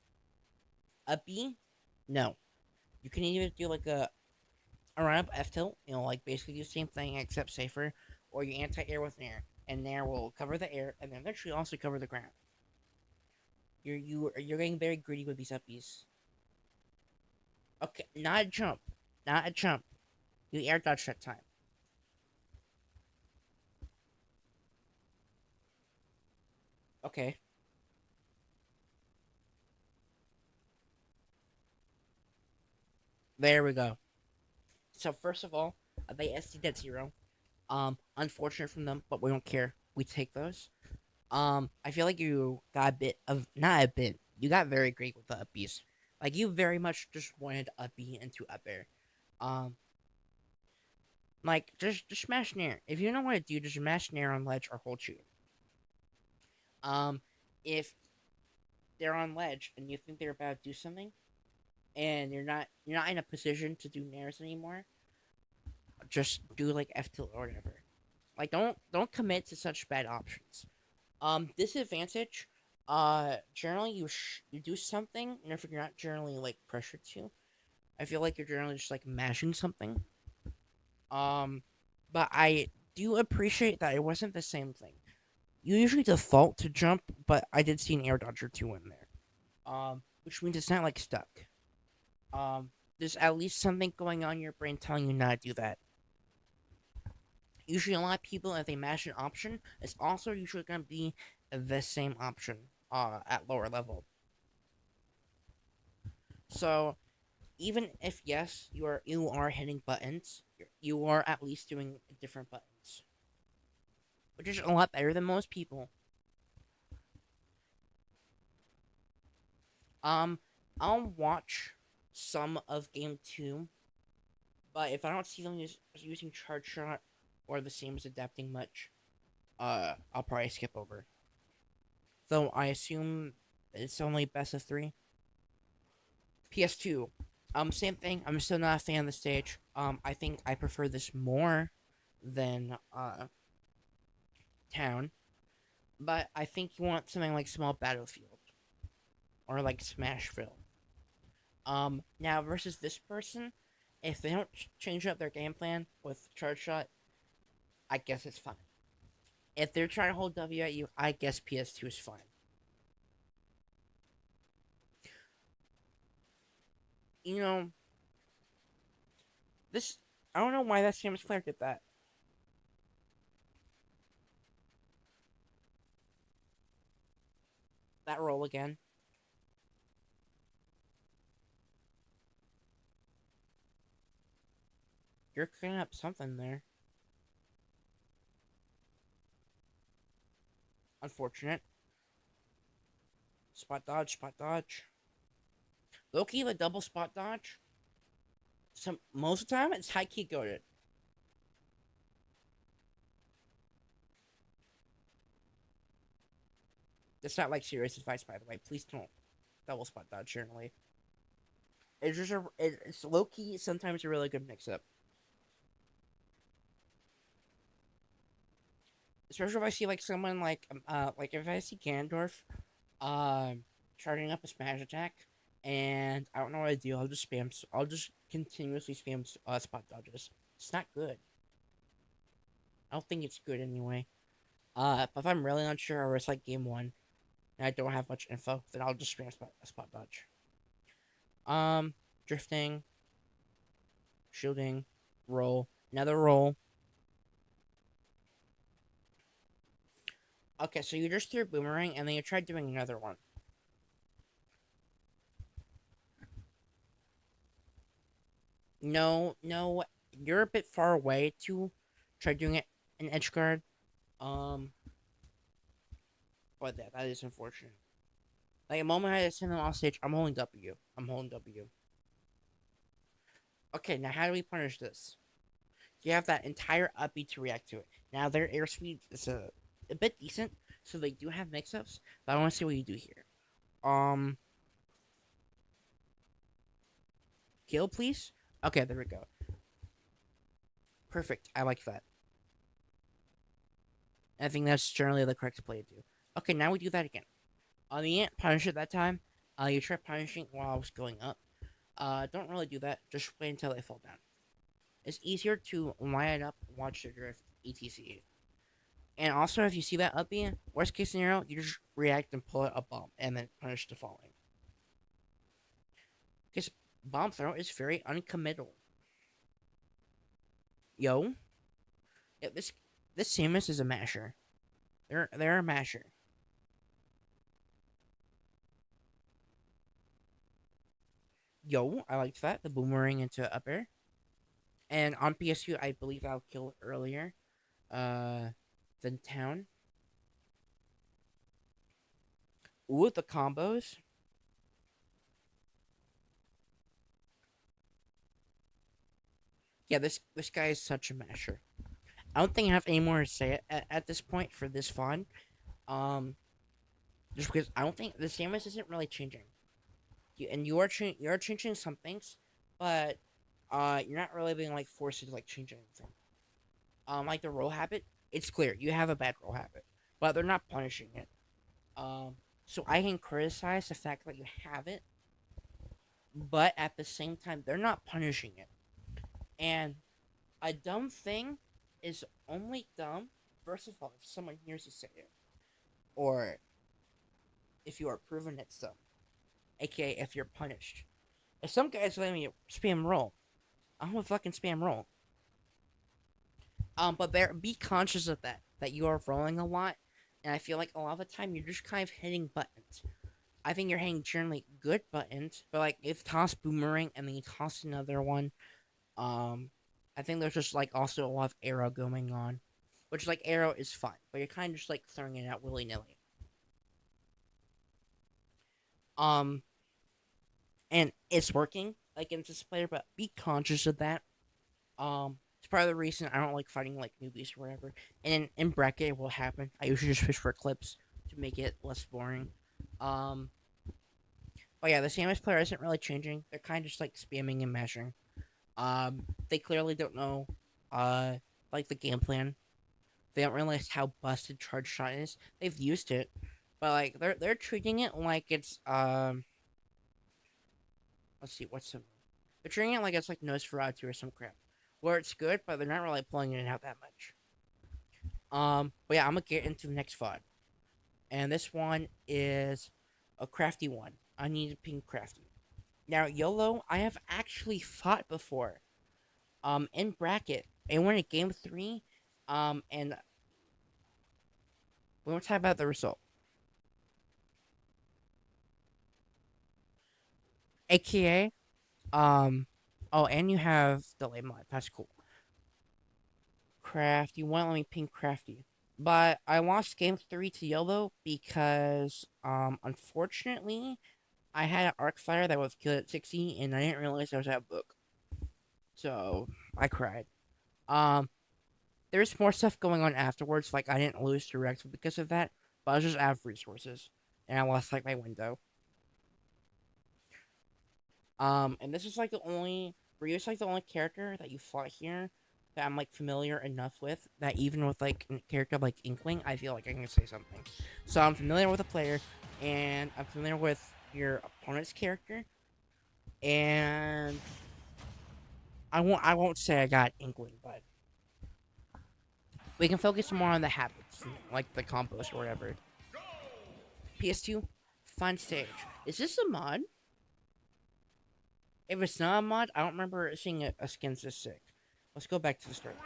a B? No. You can either do like a run up F tilt, like basically do the same thing except safer, or you anti air with Nair, and Nair will cover the air and then eventually also cover the ground. You're getting very greedy with these uppies. Okay, not a jump, not a jump. You air dodge that time. Okay, there we go. So first of all, they SD at 0. Unfortunate from them, but we don't care. We take those. I feel like you got a bit of not a bit. You got very great with the upbeats. Like you very much just wanted up B into up air. Um, like just smash Nair. If you know what to do, just smash Nair on ledge or hold shoot. Um, if they're on ledge and you think they're about to do something, and you're not in a position to do Nairs anymore, just do like F tilt or whatever. Like don't commit to such bad options. Disadvantage. Generally you do something, and if you're not generally like pressured to, I feel like you're generally just like mashing something. Um, but I do appreciate that it wasn't the same thing. You usually default to jump, but I did see an air dodge or two in there. Which means it's not like stuck. There's at least something going on in your brain telling you not to do that. Usually, a lot of people, if they mash an option, it's also usually going to be the same option at lower level. So, even if yes, you are hitting buttons, you are at least doing different buttons, which is a lot better than most people. Um, I'll watch some of game two, but if I don't see them using charge shot or the same as adapting much, I'll probably skip over. Though I assume it's only best of three. PS2. Same thing. I'm still not a fan of the stage. I think I prefer this more than Town, but I think you want something like Small Battlefield or like Smashville. Now versus this person, if they don't change up their game plan with charge shot, I guess it's fine. If they're trying to hold W at you, I guess PS2 is fine. You know, this I don't know why that Samus player did that. That roll again. You're cleaning up something there. Unfortunate. Spot dodge, spot dodge. Loki, the double spot dodge. Most of the time, it's high key goaded. That's not like serious advice, by the way. Please don't double spot dodge generally. It's just it's low key. Sometimes a really good mix up. Especially if I see like someone like if I see Gandorf, charging up a smash attack, and I don't know what to do. I'll just spam. I'll just continuously spam spot dodges. It's not good. I don't think it's good anyway. But if I'm really not sure, or it's like game one, and I don't have much info, then I'll just spam spot dodge. Drifting, shielding, roll, another roll. Okay, so you just threw a boomerang, and then you tried doing another one. No, no, you're a bit far away to try doing it in edge guard. Um, but that is unfortunate. Like, the moment I send them off stage, I'm holding W. I'm holding W. Okay, now how do we punish this? You have that entire up B to react to it. Now, their airspeed is a bit decent, so they do have mix-ups, but I want to see what you do here. Kill, please? Okay, there we go. Perfect. I like that. I think that's generally the correct play to do. Okay, now we do that again. You didn't punish it that time. You try punishing while I was going up. Don't really do that. Just wait until they fall down. It's easier to line it up, watch the drift, etc. And also, if you see that up B, worst case scenario, you just react and pull out a bomb, and then punish the falling. Because bomb throw is very uncommittal. Yo, yeah, this Samus is a masher. They're a masher. Yo, I liked that. The boomerang into up air. And on PS2, I believe I'll kill earlier. Than town. Ooh, the combos. Yeah, this guy is such a masher. I don't think I have any more to say at this point for this VOD. Just because I don't think the Samus isn't really changing. You are changing some things, but you're not really being like forced to like change anything. Like the roll habit, it's clear you have a bad roll habit, but they're not punishing it. So I can criticize the fact that you have it, but at the same time, they're not punishing it. And a dumb thing is only dumb, first of all, if someone hears you say it, or if you are proven it's dumb, aka if you're punished. If some guys let me spam roll, I'm gonna fucking spam roll. But be conscious of that you are rolling a lot, and I feel like a lot of the time you're just kind of hitting buttons. I think you're hitting generally good buttons, but like if toss boomerang and then you toss another one, I think there's just like also a lot of arrow going on, which like arrow is fine, but you're kind of just like throwing it out willy nilly. Um, and it's working against this player, but be conscious of that. It's part of the reason I don't like fighting like newbies or whatever. And in bracket, it will happen. I usually just fish for clips to make it less boring. Um, but yeah, the Samus player isn't really changing. They're kind of just like spamming and mashing. They clearly don't know, uh, like the game plan. They don't realize how busted charge shot is. They've used it, but like they're treating it like it's let's see what's some. They're treating it like it's like Nosferatu or some crap, where it's good, but they're not really pulling it out that much. But yeah, I'm gonna get into the next VOD, and this one is a crafty one. I need to ping crafty. Now YOLO, I have actually fought before. In bracket, and went at game 3. And we won't talk about the result. AKA, oh, and you have delay mod. That's cool. Crafty, won't let me ping crafty. But I lost game 3 to YOLO because, unfortunately, I had an arc fire that was killed at 60, and I didn't realize I was out of book. So, I cried. Um, there's more stuff going on afterwards, like I didn't lose directly because of that, but I was just out of resources, and I lost, like, my window. And this is, like, Ryu's, like, the only character that you fought here that I'm, like, familiar enough with, that even with, like, a character like Inkling, I feel like I can say something. So I'm familiar with the player, and I'm familiar with your opponent's character, and I won't say I got Inkling, but we can focus more on the habits, like the combos or whatever. PS2, fun stage. Is this a mod? If it's not a mod, I don't remember seeing a skins this sick. Let's go back to the start.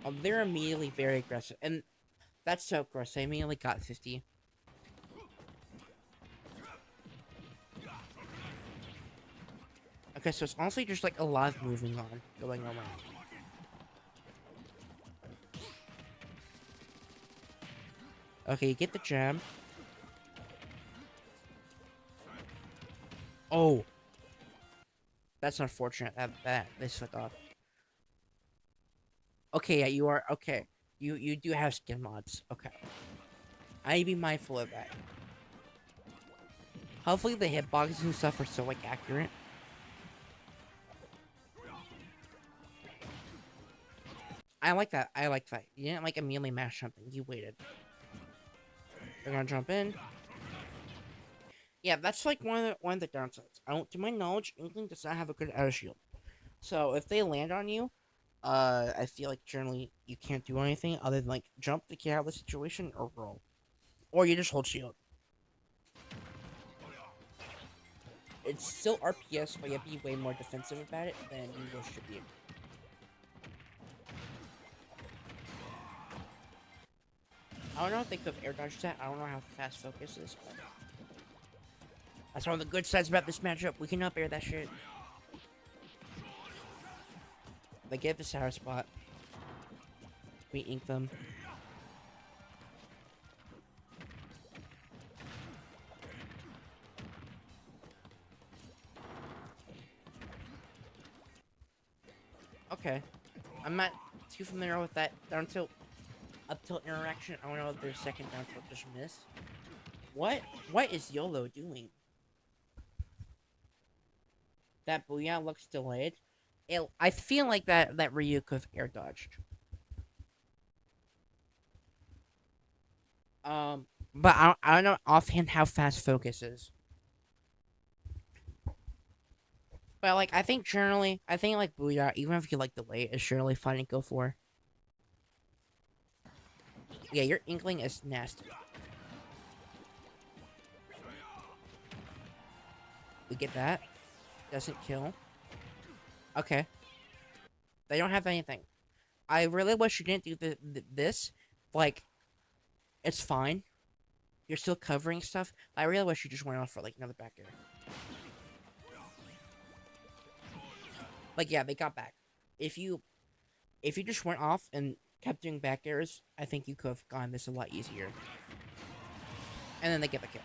Oh, they're immediately very aggressive, and that's so gross. They immediately got 50. Okay, so it's honestly just like a lot of moving on, going around. Okay, you get the jab. Oh, that's unfortunate. That they slipped off. Okay, yeah, you are okay. You do have skin mods. Okay, I need to be mindful of that. Hopefully the hitboxes and stuff are so like accurate. I like that. I like that. You didn't like immediately mash something. You waited. They're gonna jump in. Yeah, that's like one of the downsides. I don't, to my knowledge, Inkling does not have a good outer shield. So if they land on you, I feel like generally you can't do anything other than like jump to get out of the situation or roll, or you just hold shield. It's still RPS, but you have to be way more defensive about it than you wish to be. I don't know if they could have air dodged that. I don't know how fast focus is, but that's one of the good sides about this matchup. We can up air that shit. They get the sour spot. We ink them. Okay. I'm not too familiar with that down tilt, up tilt interaction. I don't know if their second down tilt just missed. What is YOLO doing? That Booyah looks delayed. I feel like that Ryu could have air dodged. But I don't know offhand how fast focus is. But like I think generally, I think like Booyah, even if you like delay, is generally fine to go for. Yeah, your Inkling is nasty. We get that. Doesn't kill. Okay. They don't have anything. I really wish you didn't do this. Like, it's fine. You're still covering stuff. I really wish you just went off for like another back air. Like, yeah, they got back. If you just went off and kept doing back airs, I think you could have gotten this a lot easier. And then they get the kill.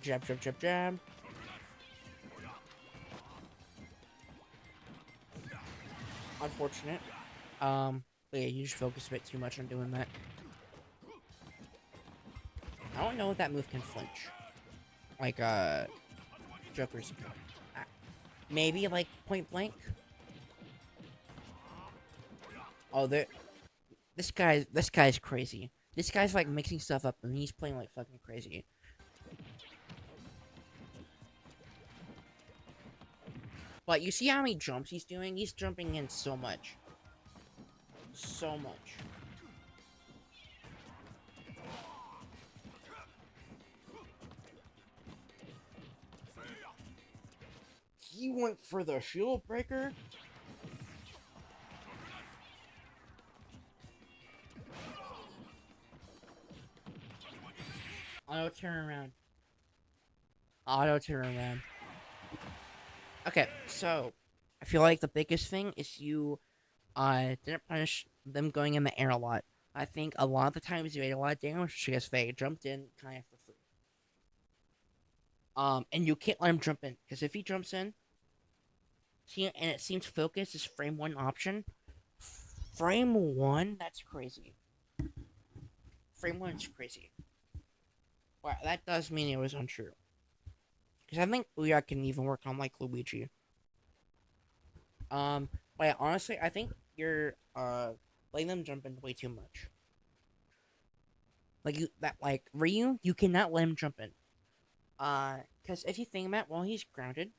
Jab, jab, jab, jab. Unfortunate. But yeah, you just focus a bit too much on doing that. I don't know if that move can flinch. Like, Joker's. Maybe, like, point blank? Oh, this guy's crazy. This guy's, like, mixing stuff up, and he's playing, like, fucking crazy. But you see how many jumps he's doing? He's jumping in so much. So much. He went for the shield breaker? Auto turn around. Auto turn around. Okay, so I feel like the biggest thing is you didn't punish them going in the air a lot. I think a lot of the times you made a lot of damage because they jumped in kind of for free. And you can't let him jump in because if he jumps in, see, and it seems focus is frame one option. Frame one, that's crazy. Frame one is crazy. Well, that does mean it was untrue. Because I think Booyah can even work on like Luigi. But honestly, I think you're letting them jump in way too much. Like Ryu, you cannot let him jump in. Because if you think about it, while he's grounded,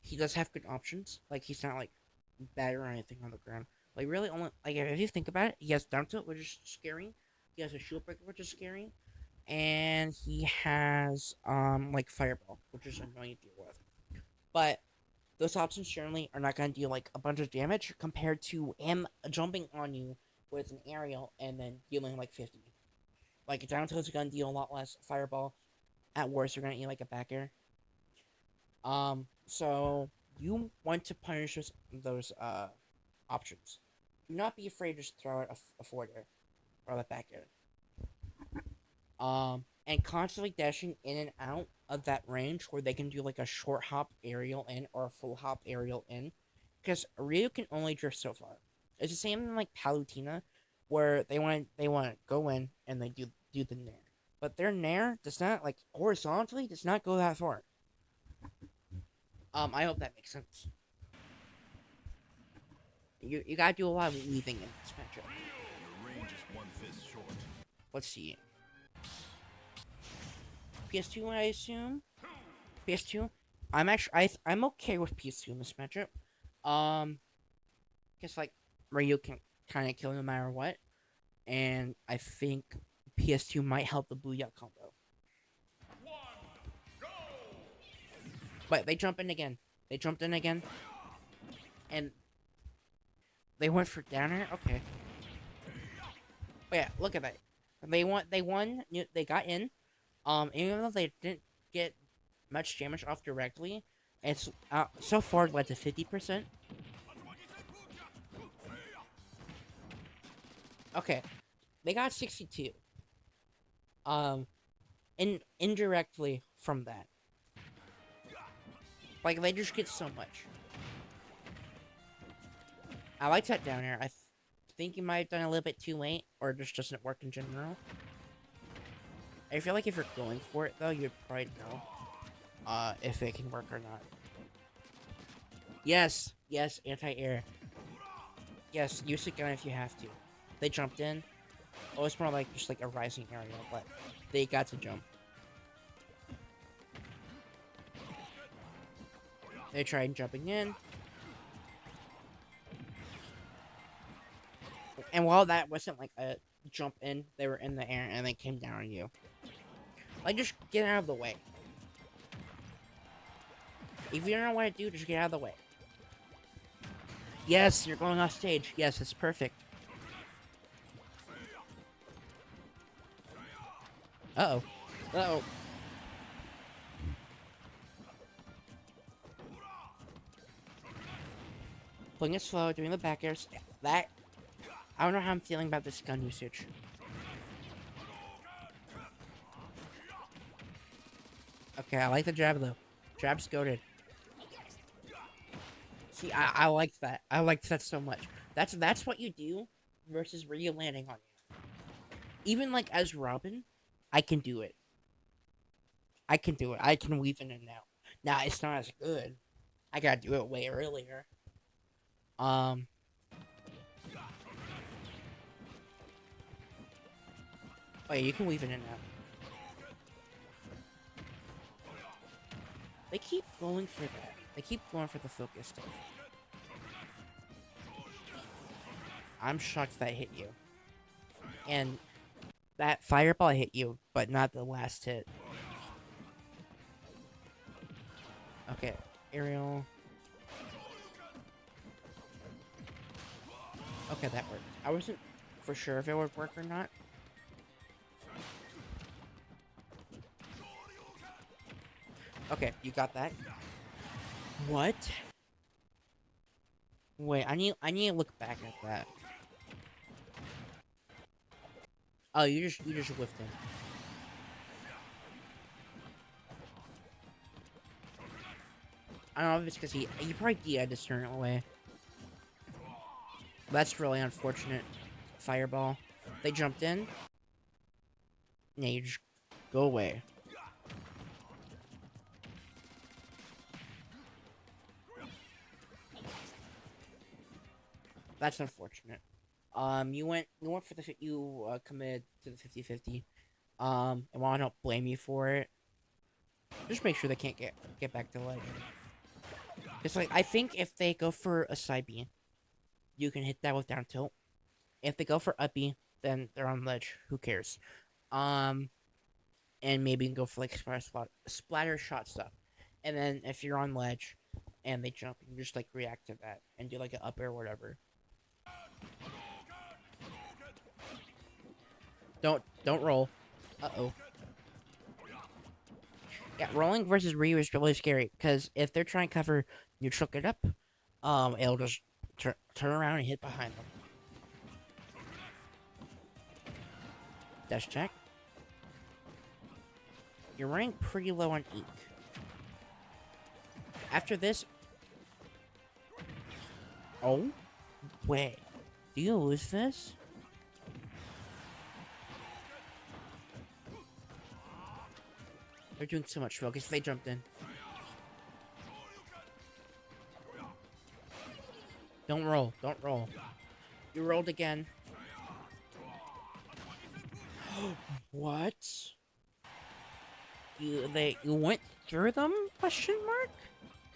he does have good options. Like he's not like bad or anything on the ground. Like really, only like if you think about it, he has down tilt, which is scary. He has a shield breaker, which is scary, and he has like fireball, which is annoying to deal with. But those options generally are not going to deal like a bunch of damage compared to him jumping on you with an aerial and then dealing like 50. Like down tilt's gonna deal a lot less fireball. At worst, they're gonna eat like a back air. So you want to punish those options. Do not be afraid to just throw out a forward air or the back air. And constantly dashing in and out of that range where they can do like a short hop aerial in or a full hop aerial in, because Ryu can only drift so far. It's the same in like Palutena, where they want to go in and they do the nair, but their nair does not like horizontally does not go that far. I hope that makes sense. You gotta do a lot of weaving in this matchup. Your range is 1 fist short. Let's see. PS2, I assume. PS2. I'm okay with PS2 in this matchup. Guess like Ryu can kind of kill no matter what, and I think PS2 might help the Booyah combo. But they jump in again. They jumped in again, and they went for downer. Okay. But yeah, look at that. They won. They got in. Even though they didn't get much damage off directly, it's so far led to 50%. Okay, they got 62. Indirectly from that, like they just get so much. I like that down here. I think you might have done a little bit too late, or it just doesn't work in general. I feel like if you're going for it though, you'd probably know if it can work or not. Yes, anti-air. Yes, use it gun if you have to. They jumped in. Oh, it's more like just like a rising area, but they got to jump. They tried jumping in. And while that wasn't like a jump in, they were in the air and they came down on you. Like, just get out of the way. If you don't know what to do, just get out of the way. Yes, you're going off stage. Yes, it's perfect. Uh-oh. Uh-oh. Playing it slow, doing the back airs. That... I don't know how I'm feeling about this gun usage. Okay, I like the jab though. Jab's goated. See, I liked that. I liked that so much. That's what you do versus Ryu landing on you. Even like as Robin, I can do it. I can do it. I can weave in and out. Now it's not as good. I gotta do it way earlier. Oh, yeah, you can weave in and out. They keep going for that. They keep going for the focus stuff. I'm shocked that hit you. And that fireball hit you, but not the last hit. Okay, aerial. Okay, that worked. I wasn't for sure if it would work or not. Okay, you got that. What? Wait, I need to look back at that. Oh, you just whiffed him. I don't know if it's because he probably DI'd to turn it away. That's really unfortunate. Fireball. They jumped in. Yeah, you just go away. That's unfortunate. You went for the committed to the 50-50. And while I don't blame you for it, just make sure they can't get back to ledge. It's like I think if they go for a side B, you can hit that with down tilt. If they go for up B, then they're on ledge. Who cares? And maybe you can go for like splatter shot stuff. And then if you're on ledge and they jump, you can just like react to that and do like an up air or whatever. Don't roll. Uh-oh. Yeah, rolling versus Ryu is really scary, because if they're trying to cover neutral get up, it'll just turn around and hit behind them. Dash check. You're running pretty low on ink. After this... Oh? Wait. Do you lose this? They're doing so much focus. They jumped in. Don't roll. Don't roll. You rolled again. What? You went through them? Question mark?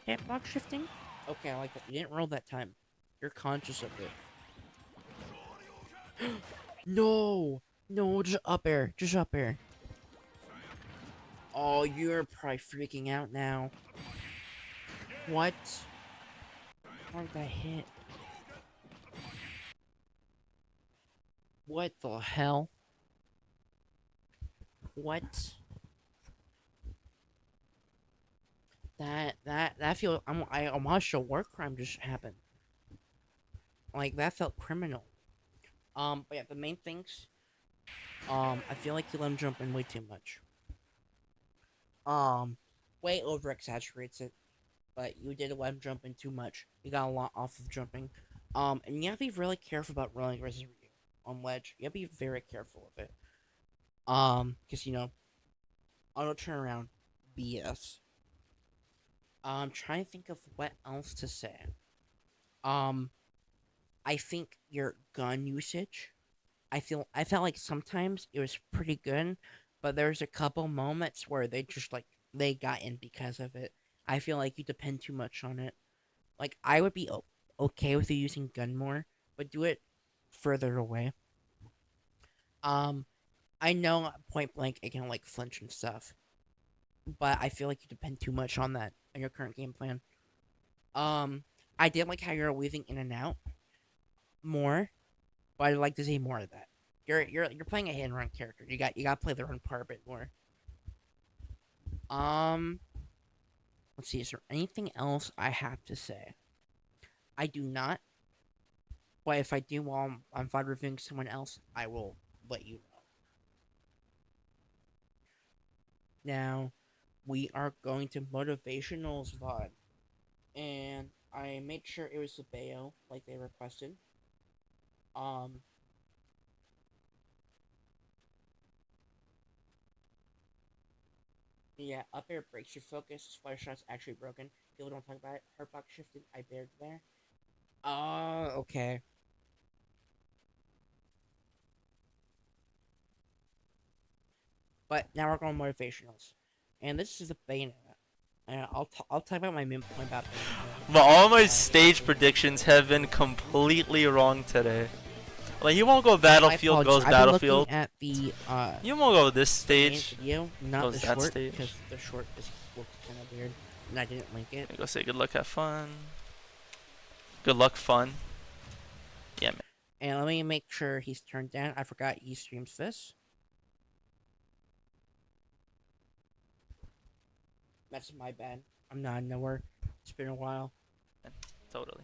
Hitbox shifting? Okay, I like that. You didn't roll that time. You're conscious of it. No! No, just up air. Just up air. Oh, you're probably freaking out now. What? How did that hit? What the hell? What? That feels... I almost a war crime just happened. Like, that felt criminal. But yeah, the main things... I feel like you let him jump in way too much. Way over exaggerates it. But you did let him jump in too much. You got a lot off of jumping. And you have to be really careful about rolling versus Ryu on ledge. You have to be very careful of it. Because, you know, auto turnaround, BS. I'm trying to think of what else to say. I think your gun usage. I felt like sometimes it was pretty good, but there's a couple moments where they just like they got in because of it. I feel like you depend too much on it. Like I would be okay with you using gun more, but do it further away. I know point blank it can like flinch and stuff, but I feel like you depend too much on that in your current game plan. I did like how you're weaving in and out more, but I'd like to see more of that. You're playing a hit and run character. You got to play the run part a bit more. Let's see. Is there anything else I have to say? I do not. But if I do while I'm VOD reviewing someone else, I will let you know. Now, we are going to Motivationals VOD. And I made sure it was the Bayo, like they requested. Yeah, up air breaks your focus. Splash shot's actually broken. People don't talk about it. Hurtbox shifted. I bared there. Okay. But now we're going motivationals, and this is a Bayonetta. And I'll talk about my main point about Bayonetta. But all my stage predictions have been completely wrong today. Like you won't go Battlefield, goes Battlefield. At the You won't go this stage. Video, not goes the that short, stage. because the short looked kind of weird, and I didn't link it. I go say good luck, have fun. Good luck, fun. Yeah, man. And let me make sure he's turned down. I forgot he streams this. That's my bad. I'm not nowhere. It's been a while. Totally.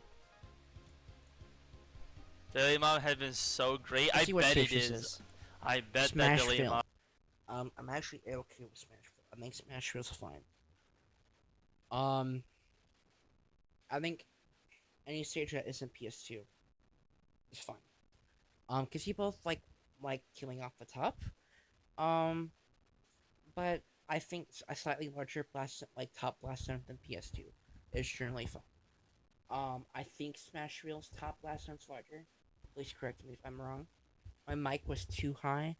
Daily Mom has been so great. I Let's see what bet it stage this is. I bet Smash that Daily Film. Mom. I'm actually okay with Smashville. I think Smashville's fine. I think any stage that isn't PS2 is fine. Cause you both like killing off the top. But I think a slightly larger blast, like top blast zone than PS2 is generally fun. I think Smashville's top blast zone's larger. Please correct me if I'm wrong. My mic was too high.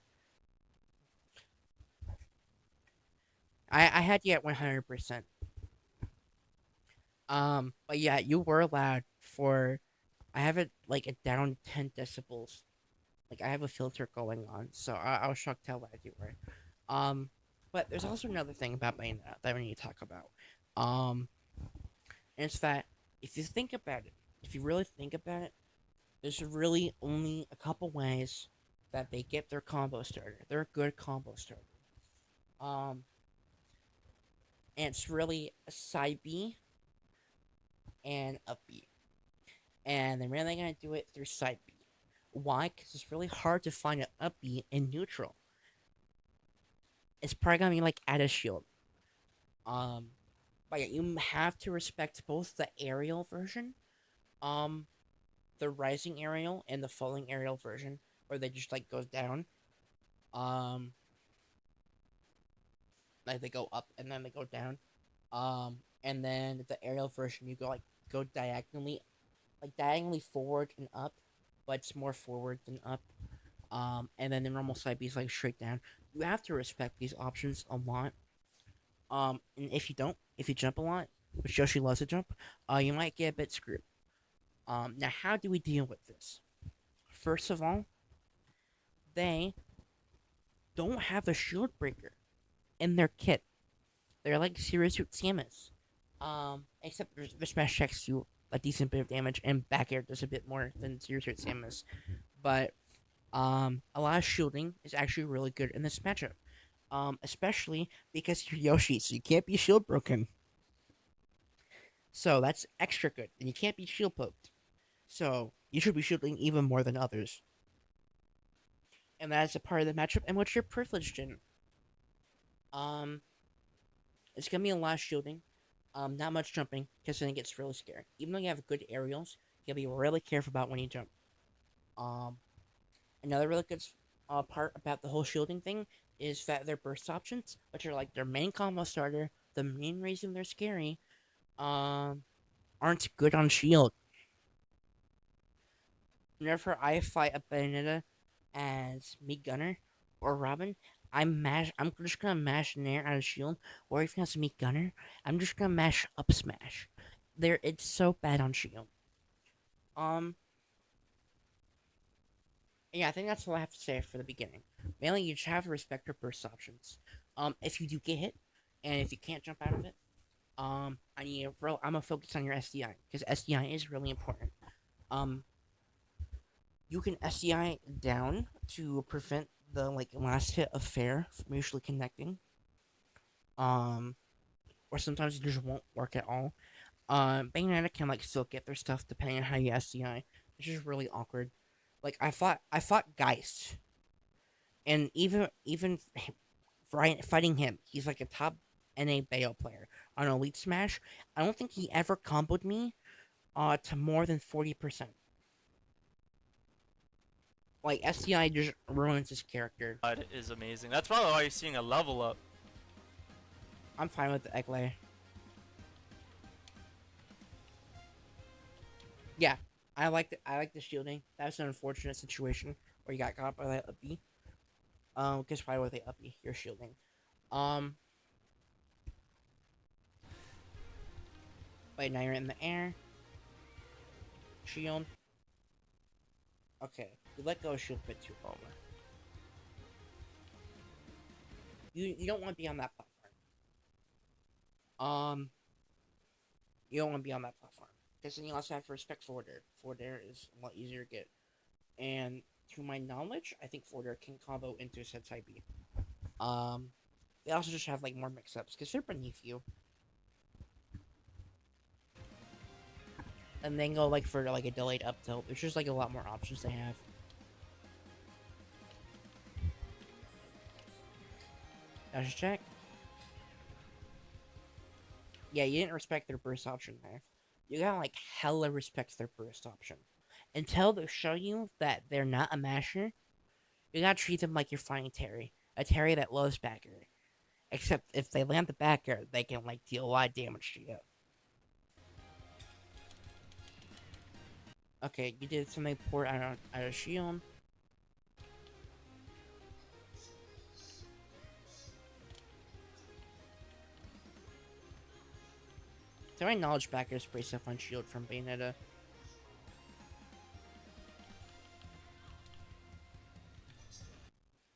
I had you at 100%. But yeah, you were loud for. I have it like a down 10 decibels. Like I have a filter going on, so I was shocked how loud you were. But there's also another thing about Bayonetta that we need to talk about. And it's that if you think about it, if you really think about it, there's really only a couple ways that they get their combo starter. They're a good combo starter. Um, and it's really a side B and up B. And they're really gonna do it through side B. Why? Because it's really hard to find an up B in neutral. It's probably gonna be like add a shield. But yeah, you have to respect both the aerial version, um, the rising aerial and the falling aerial version, where they just like goes down. Um, like they go up and then they go down. And then the aerial version, you go diagonally, like diagonally forward and up, but it's more forward than up. And then the normal side B is like straight down. You have to respect these options a lot. And if you don't, if you jump a lot, which Yoshi loves to jump, you might get a bit screwed. Now how do we deal with this? First of all, they don't have a shield breaker in their kit. They're like Zero Suit Samus. Except the smash checks do a decent bit of damage, and back air does a bit more than Zero Suit Samus. But a lot of shielding is actually really good in this matchup. Especially because you're Yoshi, so you can't be shield broken. So that's extra good, and you can't be shield poked. So you should be shielding even more than others. And that is a part of the matchup in which you're privileged in. Um, it's gonna be a lot of shielding. Not much jumping, because then it gets really scary. Even though you have good aerials, you gotta be really careful about when you jump. Another really good part about the whole shielding thing is that their burst options, which are like their main combo starter, the main reason they're scary, aren't good on shield. Whenever I fight a Bayonetta as me Gunner or Robin, I'm just gonna mash Nair out of shield, or if it's me Gunner, I'm just gonna mash up smash. It's so bad on shield. Um, yeah, I think that's all I have to say for the beginning. Mainly, you just have to respect your burst options. If you do get hit, and if you can't jump out of it, I'm gonna focus on your SDI because SDI is really important. You can SDI down to prevent the last hit of fair from usually connecting. Or sometimes it just won't work at all. Bayonetta can still get their stuff depending on how you SDI, which is really awkward. Like I fought Geist, and even fighting him, he's like a top NA Bayo player on Elite Smash. I don't think he ever comboed me to more than 40%. Like SDI just ruins his character. That is amazing. That's probably why you're seeing a level up. I'm fine with the egg layer. Yeah, I like the shielding. That's an unfortunate situation where you got caught by that uppy. Because why would they uppy? You're shielding. Wait, now you're in the air. Shield. Okay, you let go of shield a bit too long. You don't want to be on that platform. You don't want to be on that platform. Because then you also have to respect forward air. Forward air is a lot easier to get. And to my knowledge, I think forward air can combo into set side B. They also just have more mix-ups because they're beneath you. And then go for a delayed up tilt. There's just a lot more options they have. Dash check. Yeah, you didn't respect their burst option there. You gotta hella respect their burst option. Until they show you that they're not a masher, you gotta treat them like you're fighting Terry. A Terry that loves back air. Except if they land the back air, they can deal a lot of damage to you. Okay, you did something poor out of shield. To my knowledge, back air is pretty safe on shield from Bayonetta.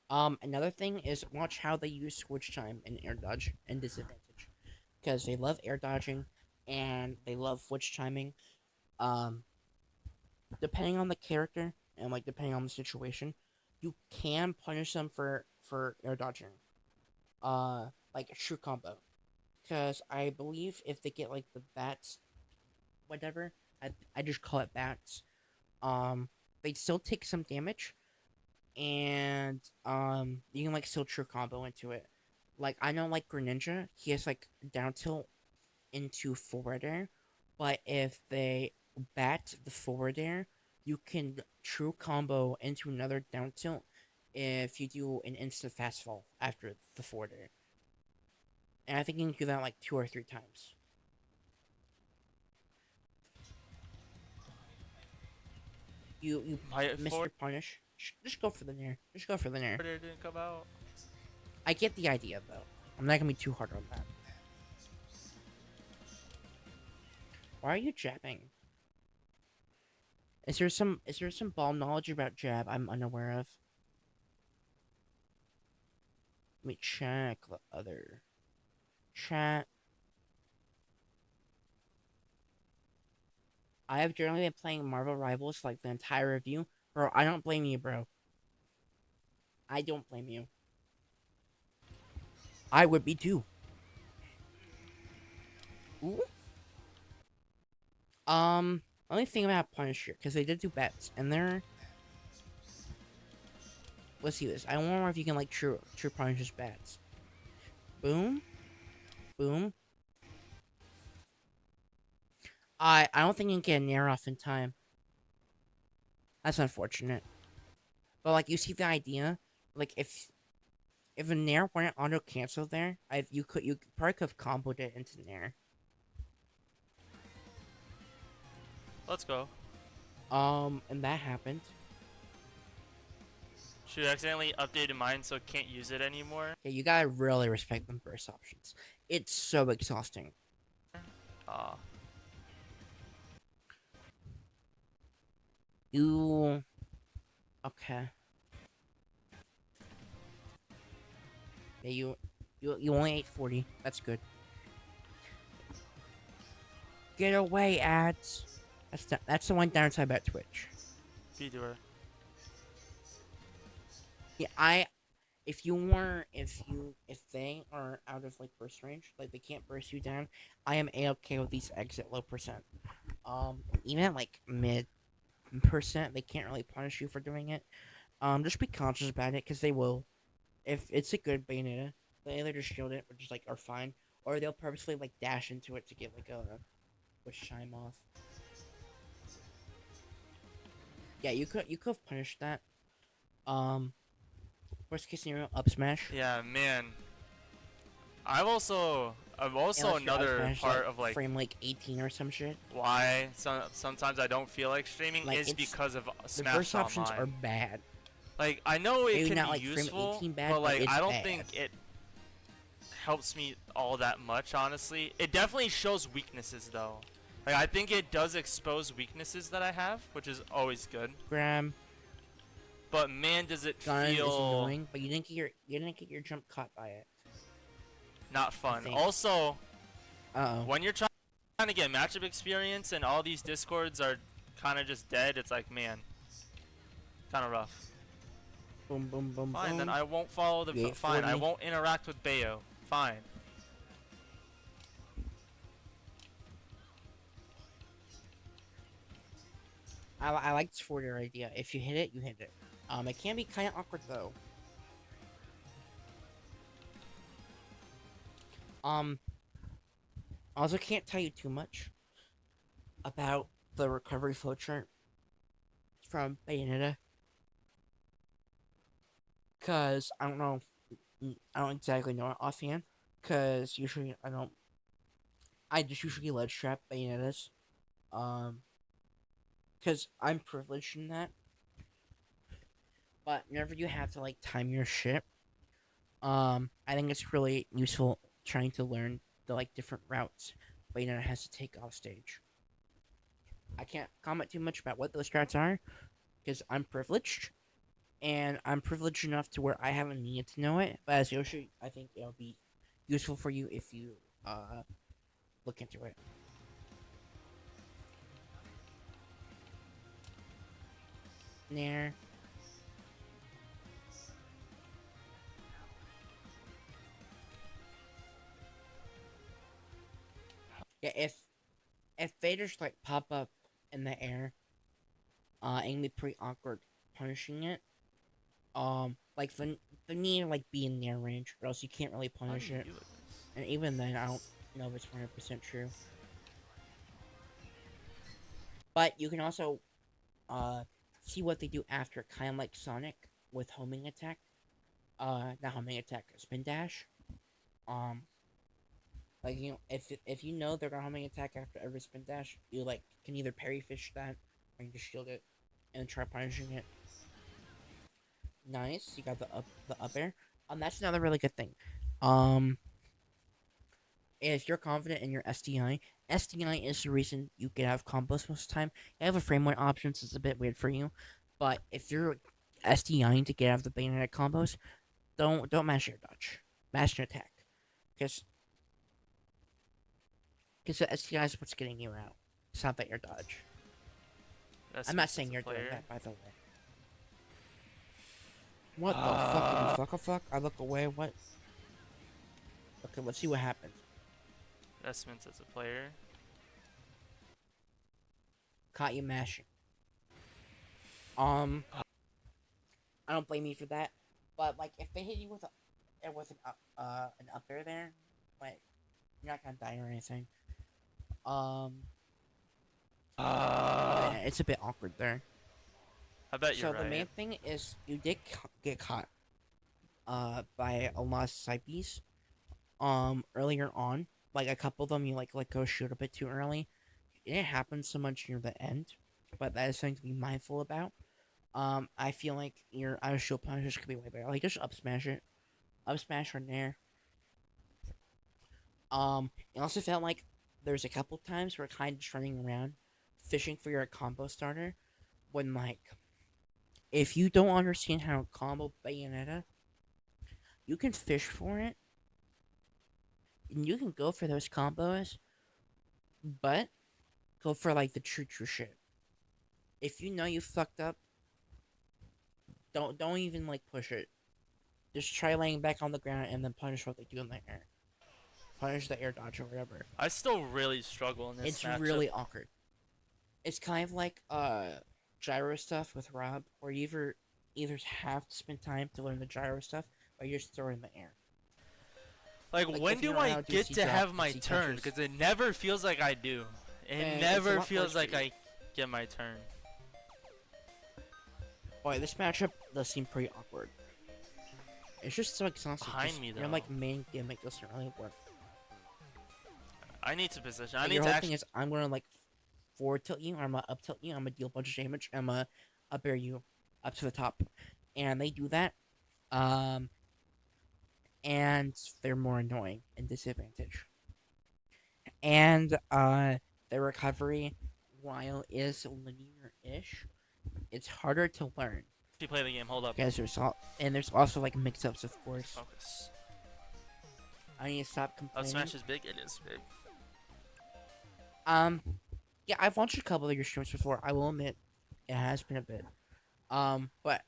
Another thing is watch how they use switch time in air dodge and disadvantage. Because they love air dodging and they love switch timing. Depending on the character and depending on the situation, you can punish them for air dodging. Like a true combo. Because I believe if they get like the bats, whatever, I just call it bats. They still take some damage, and you can like still true combo into it. Like I know like Greninja, he has like down tilt into forward air, but if they bat the forward air, you can true combo into another down tilt if you do an instant fast fall after the forward air. And I think you can do that like 2 or 3 times. You missed your punish. Just go for the nair. Just go for the nair. Didn't come out. I get the idea though. I'm not gonna be too hard on that. Why are you jabbing? Is there some ball knowledge about jab I'm unaware of? Let me check the other chat. I have generally been playing Marvel Rivals like the entire review. Bro, I don't blame you, bro. I don't blame you. I would be too. Ooh. Only thing about Punisher, because they did do bets, and they're... Let's see this. I wonder if you can, like, true Punisher's bets. Boom. Boom. I don't think you can get a nair off in time. That's unfortunate. But, like, you see the idea? Like, if a nair weren't auto-cancel there, you probably could have comboed it into nair. Let's go. And that happened. Should I accidentally updated mine so can't use it anymore? Yeah, you gotta really respect them burst options. It's so exhausting. You... Okay. Yeah, you only ate 40. That's good. Get away, ads. That's the one downside about Twitch. B-doer. Yeah, if they are out of like burst range, like they can't burst you down, I am A-okay with these eggs at low percent. Even at like mid percent, they can't really punish you for doing it. Just be conscious about it, because they will. If it's a good Bayonetta, they either just shield it, or just like are fine, or they'll purposely like dash into it to get like a chime off. Yeah, you could have punished that. Worst case scenario, up smash. Yeah, man. I'm also another part of like frame like 18 or some shit. Why sometimes I don't feel like streaming like is because of the Smash burst options Online. are bad. Like I know it Maybe can not be like frame useful, 18 bad, but like it's I don't bad. think it helps me all that much. Honestly, it definitely shows weaknesses though. Like I think it does expose weaknesses that I have, which is always good. Graham. But man, does it Gun is feel annoying, but you didn't get your jump caught by it. not fun. think. Also, Uh-oh. when you're trying to get matchup experience and all these discords are kind of just dead, it's like, man, kind of rough. Boom, boom, boom, Fine, boom. then I won't follow the. You ate Fine, I 40. won't interact with Bayo. Fine. I like this 40 idea. If you hit it, you hit it. It can be kind of awkward though. Also can't tell you too much about the recovery flowchart from Bayonetta, cause I don't exactly know it offhand. Cause usually I just usually ledge trap Bayonettas, cause I'm privileged in that. But whenever you have to like time your shit, I think it's really useful trying to learn the like different routes Bayonetta has to take off stage. I can't comment too much about what those strats are, because I'm privileged, and I'm privileged enough to where I haven't needed to know it. But as Yoshi, I think it'll be useful for you if you look into it. Nair. Yeah, if they just like pop up in the air, it can be pretty awkward punishing it. Like the need to like be in near range, or else you can't really How do punish you it. do this? And even then, I don't know if it's 100% true. But you can also see what they do after, kind of like Sonic with homing attack. Not homing attack, spin dash. Um, like if you know they're gonna homing attack after every spin dash, you like can either parry fish that or you can shield it and try punishing it. Nice, you got the up air. That's another really good thing. Um, if you're confident in your SDI, SDI is the reason you can have combos most of the time. You have a frame rate options, it's a bit weird for you, but if you're SDIing to get out of the Bayonetta combos, don't mash your dodge, mash your attack, because the SDI is what's getting you out. It's not that your dodge. That's I'm not missed as saying a you're doing player. that, by the way. What the fuck? Did you fuck a fuck? I look away. What? Okay, let's see what happens. Investments as a player. Caught you mashing. I don't blame you for that, but like if they hit you with an up air there, like you're not gonna die or anything. Yeah, it's a bit awkward there. I bet you're So the right. main thing is you did get caught by a lot of side Bs earlier on. Like a couple of them you like let go shoot a bit too early. It didn't happen so much near the end, but that is something to be mindful about. I feel like your auto shield punishes could be way better. Like just up smash it. Up smash from there. It also felt like there's a couple times where kind of just running around fishing for your combo starter when like if you don't understand how to combo Bayonetta, you can fish for it and you can go for those combos, but go for like the true shit. If you know you fucked up, don't even like push it. Just try laying back on the ground and then punish what they do in the air. Punish the air dodge or whatever. I still really struggle in this It's matchup. really awkward. It's kind of like gyro stuff with Rob, where you either have to spend time to learn the gyro stuff, or you just throw it in the air. Like Like, when if you do don't know how I to do get C to drop have and my C turn? catches. Because it never feels like I do. It And it's a never lot feels worse like for you. I get my turn. Boy, this matchup does seem pretty awkward. It's just so exhausting. Behind 'cause me, your though. like main gimmick doesn't really work. I need to position. I Like, need your to whole actually. thing is I'm gonna like forward tilt you, or I'm gonna up tilt you, I'm gonna deal a bunch of damage, I'm gonna up air you up to the top, and they do that. And they're more annoying and disadvantage. And the recovery, while is linear-ish, it's harder to learn Play the game. Hold up. because there's also like mix-ups, of course. Focus. I need to stop Up complaining. smash is big. It is big. Yeah, I've watched a couple of your streams before. I will admit, it has been a bit. But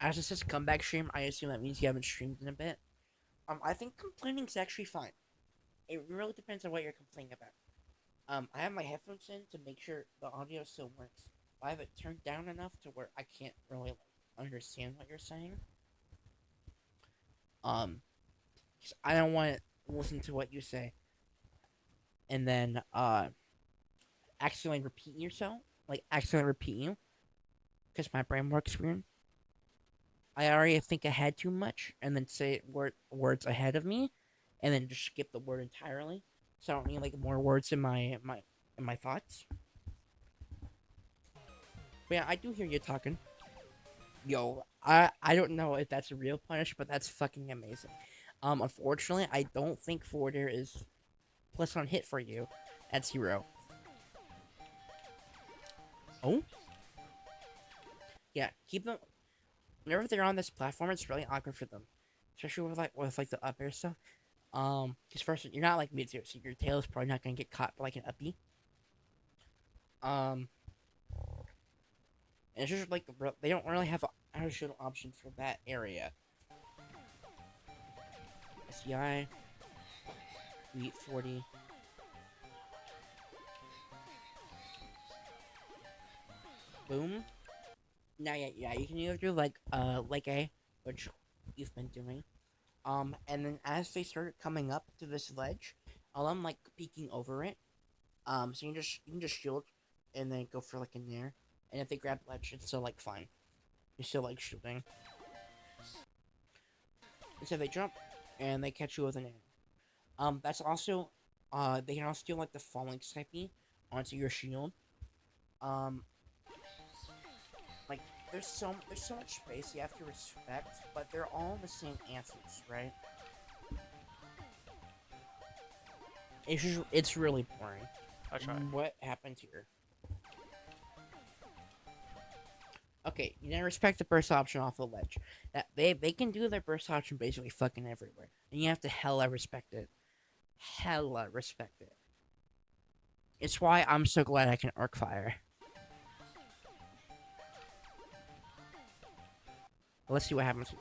as it says comeback stream, I assume that means you haven't streamed in a bit. I think complaining is actually fine. It really depends on what you're complaining about. I have my headphones in to make sure the audio still works. I have it turned down enough to where I can't really like understand what you're saying. 'Cause I don't want to listen to what you say and then accidentally repeat yourself, like accidentally repeat you, because my brain works weird. I already think ahead too much, and then say words ahead of me, and then just skip the word entirely. So I don't need like more words in my thoughts. But yeah, I do hear you talking. Yo, I don't know if that's a real punish, but that's fucking amazing. Unfortunately, I don't think forward air is plus on hit for you at 0. Oh? Yeah, keep them. Whenever they're on this platform, it's really awkward for them, especially with like the up air stuff. Because first you're not like mid-tier, so your tail is probably not gonna get caught by like an uppie. And it's just like they don't really have an auto shield option for that area. SCI, Elite 40. boom. Now, yeah, you can either do like A, which you've been doing. And then as they start coming up to this ledge, I'm like peeking over it. So you can just shield, and then go for like a nair. And if they grab ledge, it's still like fine. You're still like shooting. And so they jump, and they catch you with an nair. That's also, they can also do like the falling snipey onto your shield. Um, like there's so much space you have to respect, but they're all the same answers, right? It's really boring. I try. What happened here? Okay, you gotta respect the burst option off the ledge. That they can do their burst option basically fucking everywhere, and you have to hella respect it. Hella respect it. It's why I'm so glad I can arc fire. Let's see what happens here.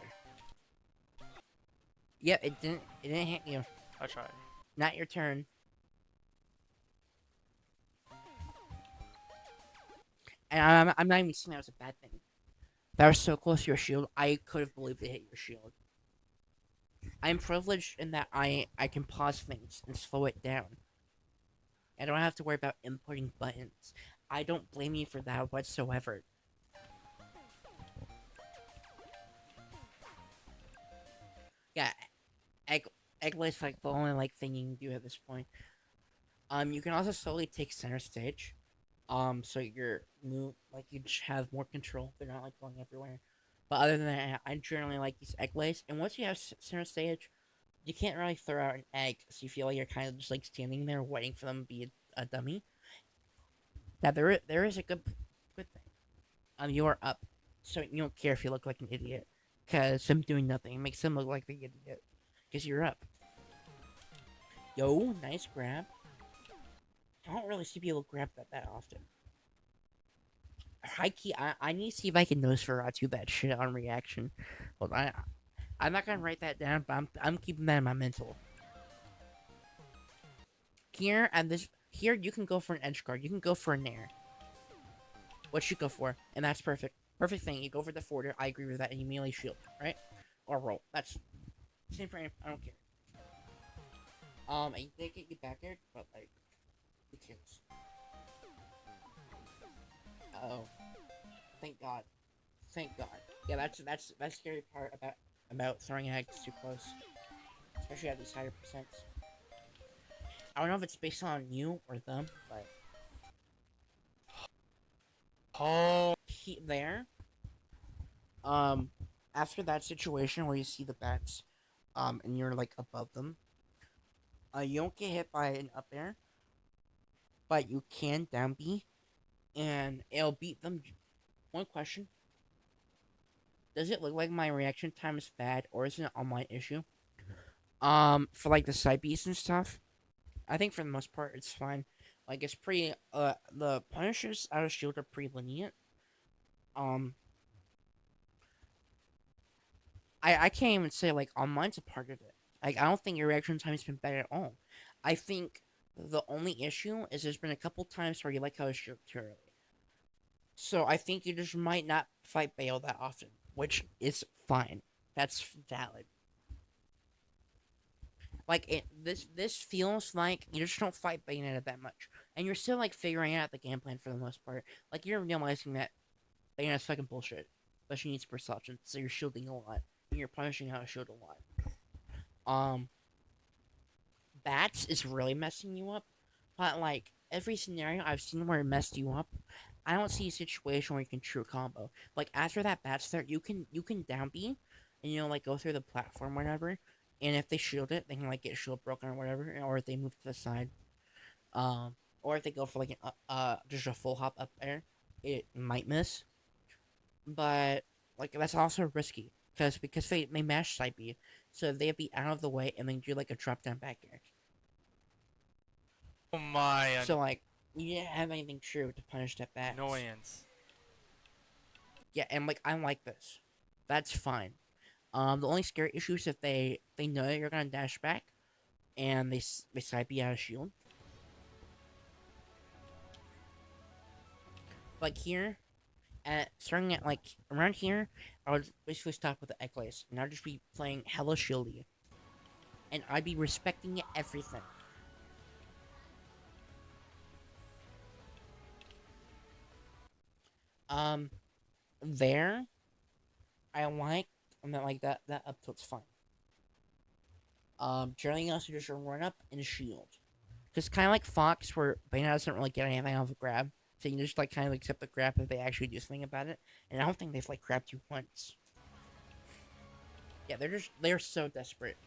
Yep, it didn't hit you. I tried. Not your turn. And I'm not even saying that was a bad thing. That was so close to your shield, I could have believed it hit your shield. I'm privileged in that I can pause things and slow it down. I don't have to worry about inputting buttons. I don't blame you for that whatsoever. Yeah, Eggless like the only like thing you can do at this point. You can also slowly take center stage. So you're like you just have more control. They're not like going everywhere. But other than that, I generally like these egg lays. And once you have center stage, you can't really throw out an egg, so you feel like you're kind of just like standing there waiting for them to be a dummy. Now there is a good thing. You are up, so you don't care if you look like an idiot, cause them doing nothing makes them look like the idiot, cause you're up. Yo, nice grab. I don't really see people grab that often. High key, I need to see if I can Nosferatu that shit on reaction. Well, I'm not gonna write that down, but I'm keeping that in my mental. Here you can go for an edge guard. You can go for a nair. What you go for, and that's perfect. Perfect thing. You go for the forwarder. I agree with that, and you melee shield, right? Or roll. That's same frame. I don't care. I did get you back there, but like, who cares? Oh, thank God. Thank God. Yeah, that's the scary part about throwing eggs too close, especially at these higher percents. I don't know if it's based on you or them, but Oh. there. After that situation where you see the bats, and you're like above them, you don't get hit by an up air, but you can down B, and it'll beat them. One question: does it look like my reaction time is bad, or is it an online issue? For like the side Bs and stuff, I think for the most part it's fine. Like it's pretty. The punishers out of shield are pretty lenient. I can't even say like online's a part of it. Like I don't think your reaction time has been bad at all. I think the only issue is there's been a couple times where you like how it's shield too early. So I think you just might not fight Bale that often, which is fine. That's valid. Like this feels like you just don't fight Bayonetta that much, and you're still like figuring out the game plan for the most part. Like you're realizing that Bayonetta's fucking bullshit, but she needs burst options, so you're shielding a lot, and you're punishing how to shield a lot. Bats is really messing you up, but like every scenario I've seen where it messed you up, I don't see a situation where you can true combo. Like after that bats there, you can down B, and like go through the platform whatever. And if they shield it, they can like get shield broken or whatever, or if they move to the side, or if they go for like an just a full hop up air, it might miss. But like that's also risky because they mash side B, so they be out of the way and then do like a drop down back air. Oh my. So like you didn't have anything true to punish that back. Annoyance. Yeah, and like I like this, that's fine. The only scary issue is if they know that you're gonna dash back, and they side B out of shield. Like here, starting at like around here, I would basically stop with the egg lace, and I'd just be playing hella shieldy, and I'd be respecting everything. Um, there, I like, I mean, like that up tilt's fine. Generally else you just run up and shield. Just kind of like Fox, where Bayonetta doesn't really get anything off of grab, so you just like kind of accept the grab if they actually do something about it. And I don't think they've like grabbed you once. Yeah, they're so desperate.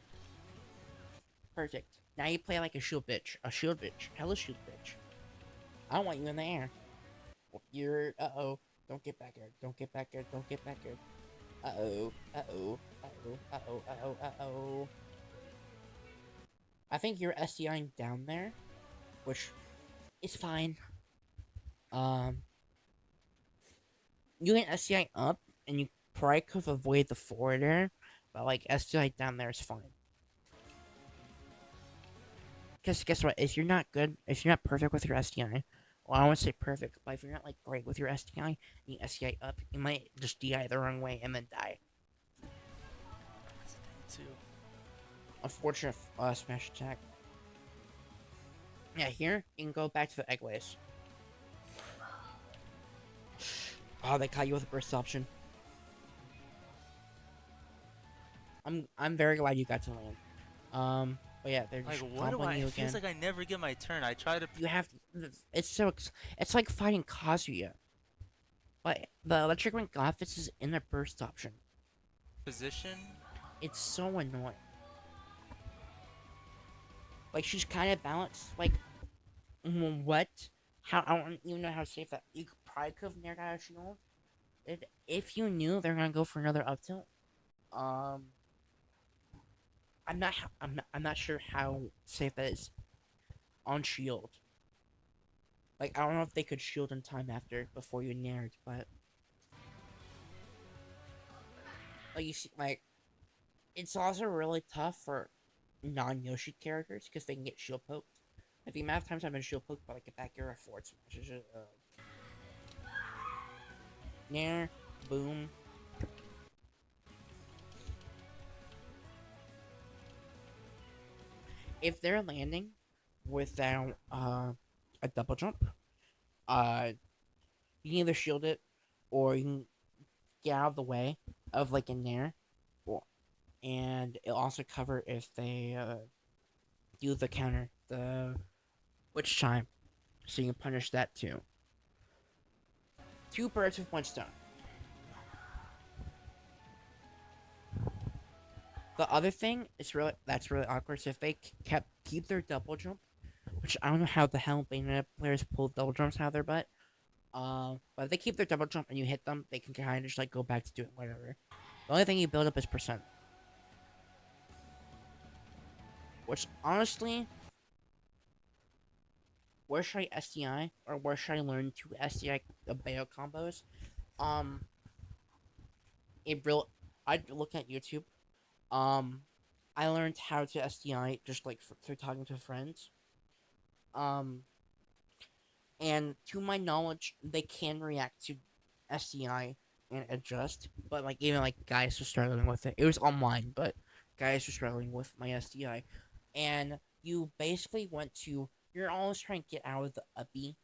Perfect. Now you play like a shield bitch, hella shield bitch. I don't want you in the air. You're Don't get back here. Don't get back here. Don't get back here. Uh-oh. Uh-oh. Uh-oh. Uh-oh. Uh-oh. Uh-oh. I think you're SDIing down there, which is fine. You can SDI up, and you probably could avoid the forwarder, but like SDI down there is fine. Because guess what? If you're not perfect with your SDI, well, I won't say perfect, but if you're not like great with your SDI, and you SDI up, you might just DI the wrong way and then die. That's the thing too. Unfortunate smash attack. Yeah, here you can go back to the egg lace. Oh, they caught you with a burst option. I'm very glad you got to land. But yeah, they're Like, just what do comboing I? you It feels again. like I never get my turn. I try to You have it's like fighting Kazuya. But the electric wing Gothis is in a burst option. position. It's so annoying. Like she's kind of balanced. Like what? How I don't even know how to save that. You probably could have nared out a shield. If you knew they're gonna go for another up tilt. I'm not sure how safe that is on shield. Like I don't know if they could shield in time after before you nared, but like you see, like it's also really tough for non-Yoshi characters because they can get shield poked. Like the amount of times I've been shield poked by like a back air or forward smash is just nair, boom. If they're landing without a double jump, you can either shield it or you can get out of the way of like a nair, and it'll also cover if they do the counter, the witch chime, so you can punish that too. Two birds with one stone. The other thing is that's really awkward. So if they keep their double jump, which I don't know how the hell Bayonetta players pull double jumps out of their butt. But if they keep their double jump and you hit them, they can kind of just like go back to doing whatever. The only thing you build up is percent. Which honestly, where should I SDI or where should I learn to SDI the Bayo combos? I'd look at YouTube. I learned how to SDI just like through talking to friends. And to my knowledge, they can react to SDI and adjust. But like even like guys were struggling with it. It was online, but guys were struggling with my SDI. And you basically you're always trying to get out of the uppy.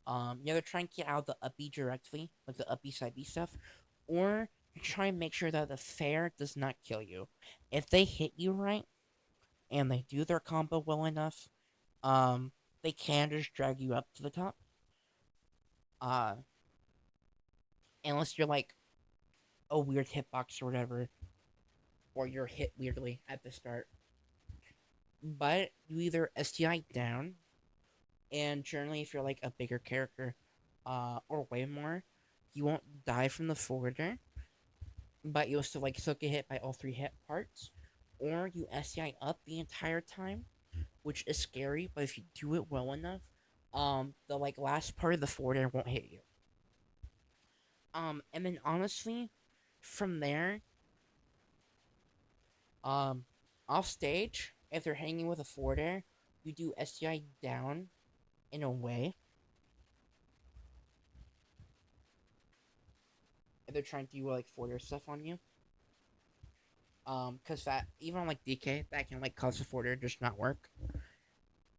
You either try and get out of the uppy directly, like the uppy side B stuff, or you try and make sure that the fair does not kill you. If they hit you right, and they do their combo well enough, they can just drag you up to the top. Unless you're like a weird hitbox or whatever, or you're hit weirdly at the start. But you either STI down, and generally if you're like a bigger character, or way more, you won't die from the forwarder, but you'll still get hit by all three hit parts, or you STI up the entire time, which is scary, but if you do it well enough, the like last part of the forwarder won't hit you. And then honestly, from there, off stage, if they're hanging with a forwarder, you do STI down in a way they're trying to do like forwarder stuff on you. Cause that even on like DK that can like cause the forwarder just not work.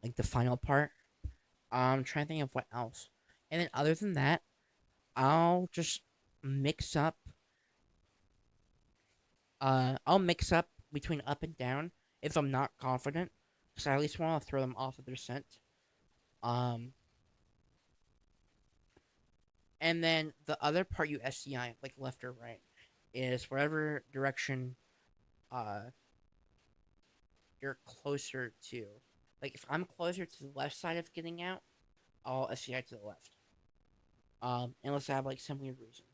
Like the final part. I'm trying to think of what else. And then other than that, I'll just mix up. I'll mix up between up and down if I'm not confident, because I at least want to throw them off of their scent. And then the other part you SCI, like left or right, is whatever direction you're closer to. Like if I'm closer to the left side of getting out, I'll SCI to the left. Unless I have like some weird reason.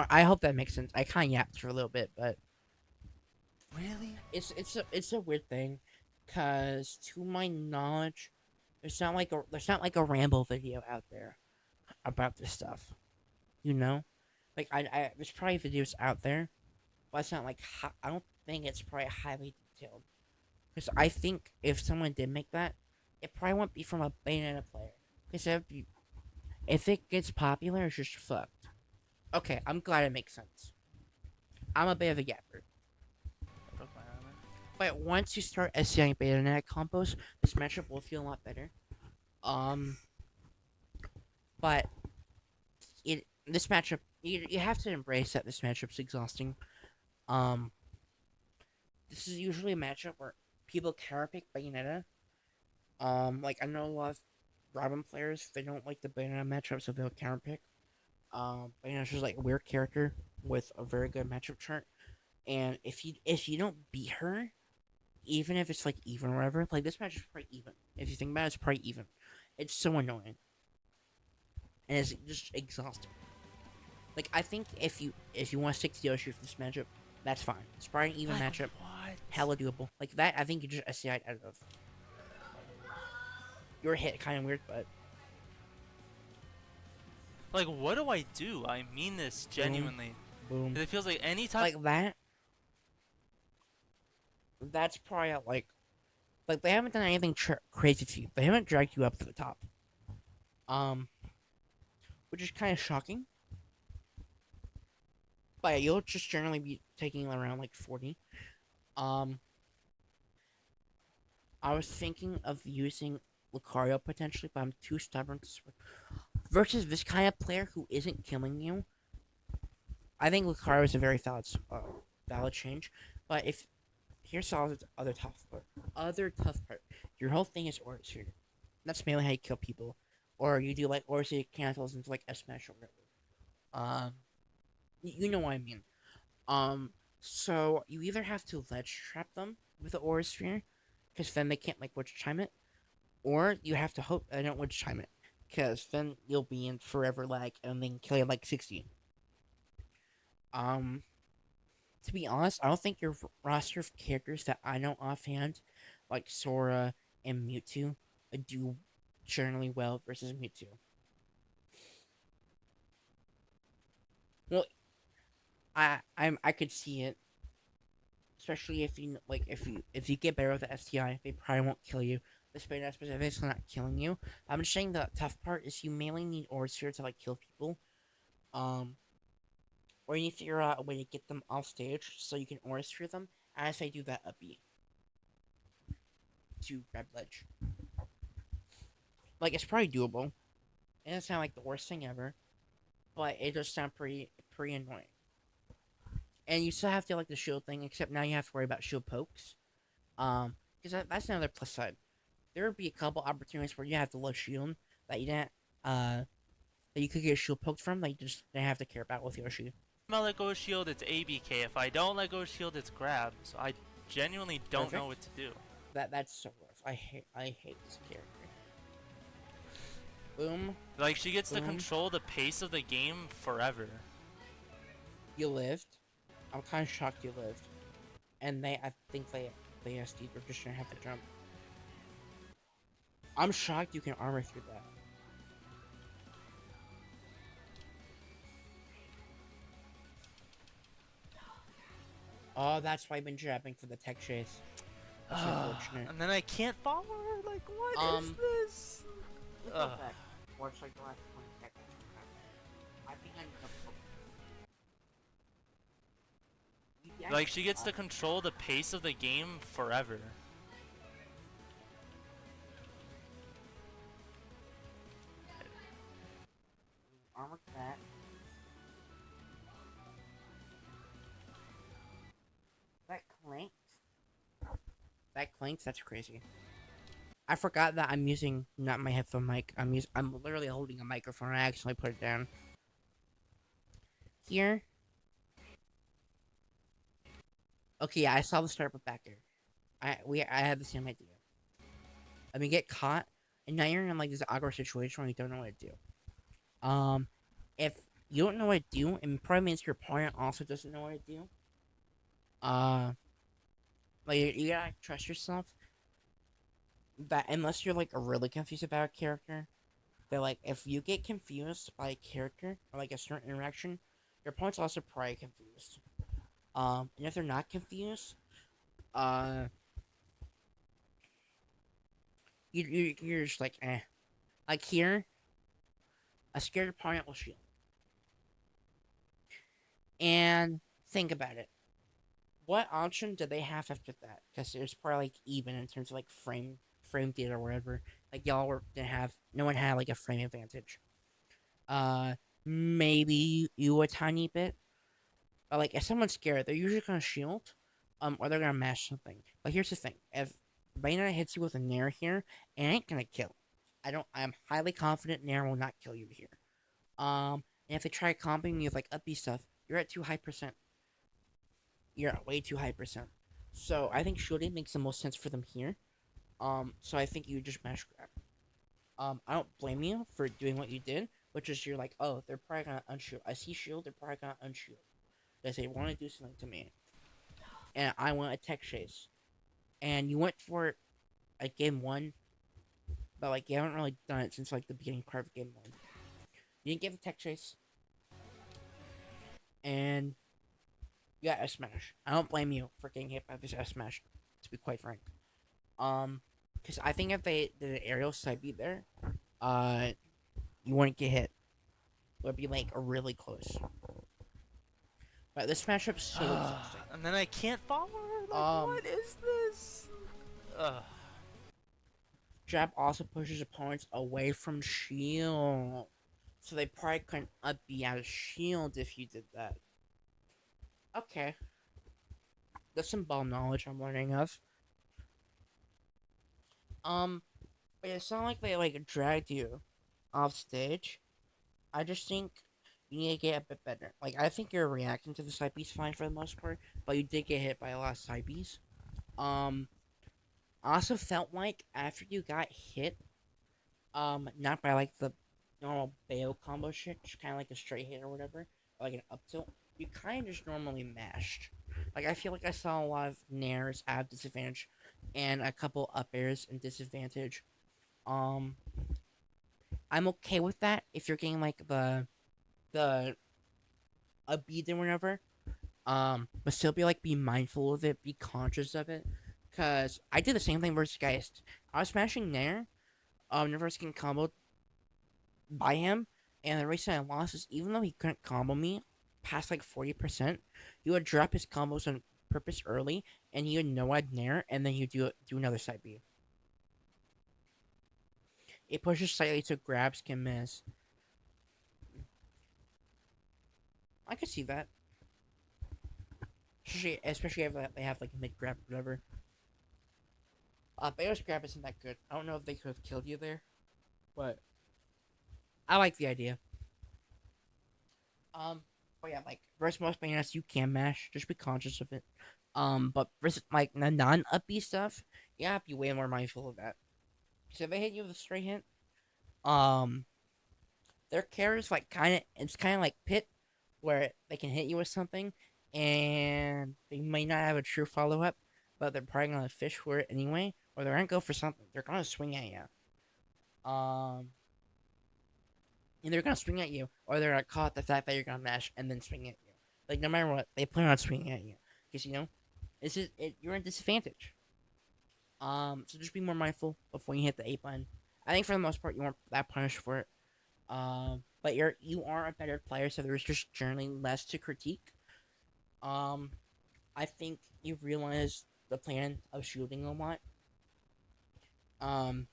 I hope that makes sense. I kind of yapped for a little bit, but Really? it's a weird thing, cause to my knowledge, there's not like a ramble video out there about this stuff, you know, like I there's probably videos out there, but it's not like I don't think it's probably highly detailed, because I think if someone did make that, it probably won't be from a Bayonetta player, because if it gets popular, it's just fucked. Okay, I'm glad it makes sense. I'm a bit of a yapper. Broke my armor. But once you start SCIing Bayonetta combos, this matchup will feel a lot better. But this matchup you have to embrace that this matchup's exhausting. This is usually a matchup where people counter pick Bayonetta. Like I know a lot of Robin players, they don't like the Bayonetta matchup, so they'll counter pick. Bayonetta's just like a weird character with a very good matchup chart. And if you don't beat her, even if it's like even or whatever, like this match is probably even. If you think about it, it's probably even. It's so annoying. And it's just exhausting. Like I think if you want to stick to Yoshi for this matchup, that's fine. It's probably an even matchup. What? Hella doable. Like that I think you just SCI'd out of. Your hit kinda weird, but Like, what do I do? I mean this genuinely. boom. 'Cause it feels like any time. Like that. That's probably like they haven't done anything crazy to you. They haven't dragged you up to the top. Which is kind of shocking. But yeah, you'll just generally be taking around like 40. I was thinking of using Lucario potentially, but I'm too stubborn to switch. Versus this kind of player who isn't killing you, I think Lucario is a very valid change. But if here's the other tough part, your whole thing is Aura Sphere. That's mainly how you kill people, or you do like Aura Sphere cancels into like S smash or whatever. You know what I mean. So you either have to ledge trap them with the Aura Sphere, because then they can't like witch chime it, or you have to hope they don't witch chime it, because then you'll be in forever lag and then kill you like 60. To be honest, I don't think your roster of characters that I know offhand, like Sora and Mewtwo, do generally well versus Mewtwo. Well, I could see it, especially if if you get better with the STI, they probably won't kill you. This Bayonetta specifically is not killing you. I'm just saying the tough part is you mainly need Aura Sphere to like kill people. Or you need to figure out a way to get them off stage so you can Aura Sphere them as they do that up B to grab ledge. Like it's probably doable. It doesn't sound like the worst thing ever, but it does sound pretty annoying. And you still have to like the shield thing, except now you have to worry about shield pokes. Because that's another plus side. There would be a couple opportunities where you have to low shield that you didn't that you could get shield poked from that you just didn't have to care about with Yoshi. If I let go of shield, it's ABK. If I don't let go of shield, it's grab. So I genuinely don't know what to do. That's so rough. I hate this character. Boom. Like she gets to Boom. control the pace of the game forever. You lived. I'm kind of shocked you lived. And I think they SD'd or just didn't have to jump. I'm shocked you can armor through that. Oh, that's why I've been jabbing for the tech chase. That's unfortunate. And then I can't forward. Like, what is Um, this? We'll go Ugh. back. Watch like the last 20 seconds. I think I know. Like, she gets to control the pace of the game forever. Armor that. That clanks. That clanks. That's crazy. I forgot that I'm using not my headphone mic. I'm literally holding a microphone. I accidentally put it down. Here. Okay, yeah, I saw the start, but back here. I had the same idea. I mean, get caught, and now you're in like this awkward situation where you don't know what to do. If you don't know what to do, it probably means your opponent also doesn't know what to do. Like you gotta trust yourself. That unless you're like really confused about a character, that like if you get confused by a character or like a certain interaction, your opponent's also probably confused. And if they're not confused, uh, you're just like eh. Like here, a scared opponent will shield. And think about it. What option do they have after that? Because it's probably like even in terms of like frame data or whatever. Like y'all were didn't have no one had like a frame advantage. Maybe you a tiny bit. But like if someone's scared, they're usually gonna shield, or they're gonna mash something. But here's the thing: if Bayonetta hits you with a Nair here, it ain't gonna kill. I'm highly confident Nair will not kill you here. And if they try comping you with like uppy stuff, you're at too high percent. You're at way too high percent. So I think shielding makes the most sense for them here. So I think you just mash grab. I don't blame you for doing what you did, which is you're like, oh, they're probably gonna unshield. I see shield, they're probably gonna unshield. They want to do something to me, and I want a tech chase. And you went for it at game one, but like you haven't really done it since like the beginning part of game one. You didn't give a tech chase, and you got a smash. I don't blame you for getting hit by this S smash, to be quite frank. Because I think if they did an aerial side beat there, you wouldn't get hit. It would be like a really close. But this matchup's so exhausting. And then I can't follow her. Like, what is this? Ugh. Jab also pushes opponents away from shield. So they probably couldn't be out of shield if you did that. Okay. That's some ball knowledge I'm learning of. But it's not like they like dragged you off stage. I just think you need to get a bit better. Like I think your reaction to the side B's fine for the most part, but you did get hit by a lot of side B's. I also felt like after you got hit, not by like the normal bail combo shit, just kind of like a straight hit or whatever, or like an up tilt, you kind of just normally mashed. Like I feel like I saw a lot of nairs have disadvantage, and a couple up airs and disadvantage. I'm okay with that if you're getting like the a beat and whatever. But still be mindful of it, be conscious of it, cause I did the same thing versus Geist. I was smashing Nair, never getting comboed by him, and the reason I lost is even though he couldn't combo me past like 40%, he would drop his combos on purpose early, and he would know I'd Nair, and then he'd do another side B. It pushes slightly so grabs can miss. I could see that. Especially if they have like mid grab or whatever. Bayo's grab isn't that good. I don't know if they could have killed you there, but I like the idea. But yeah, like versus most Bayonettas, you can mash. Just be conscious of it. But versus like the non-uppy stuff, you have to be way more mindful of that. So if they hit you with a straight hit, their character's like it's kind of like Pit, where they can hit you with something, and they might not have a true follow up, but they're probably gonna fish for it anyway, or they're gonna go for something. They're gonna swing at you. And they're gonna swing at you, or they're gonna call out the fact that you're gonna mash and then swing at you. Like no matter what, they plan on swinging at you, because you know, you're in disadvantage. So just be more mindful of when you hit the A button. I think for the most part you weren't that punished for it. But you are a better player, so there's just generally less to critique. Um, I think you realize the plan of shooting a lot. Um,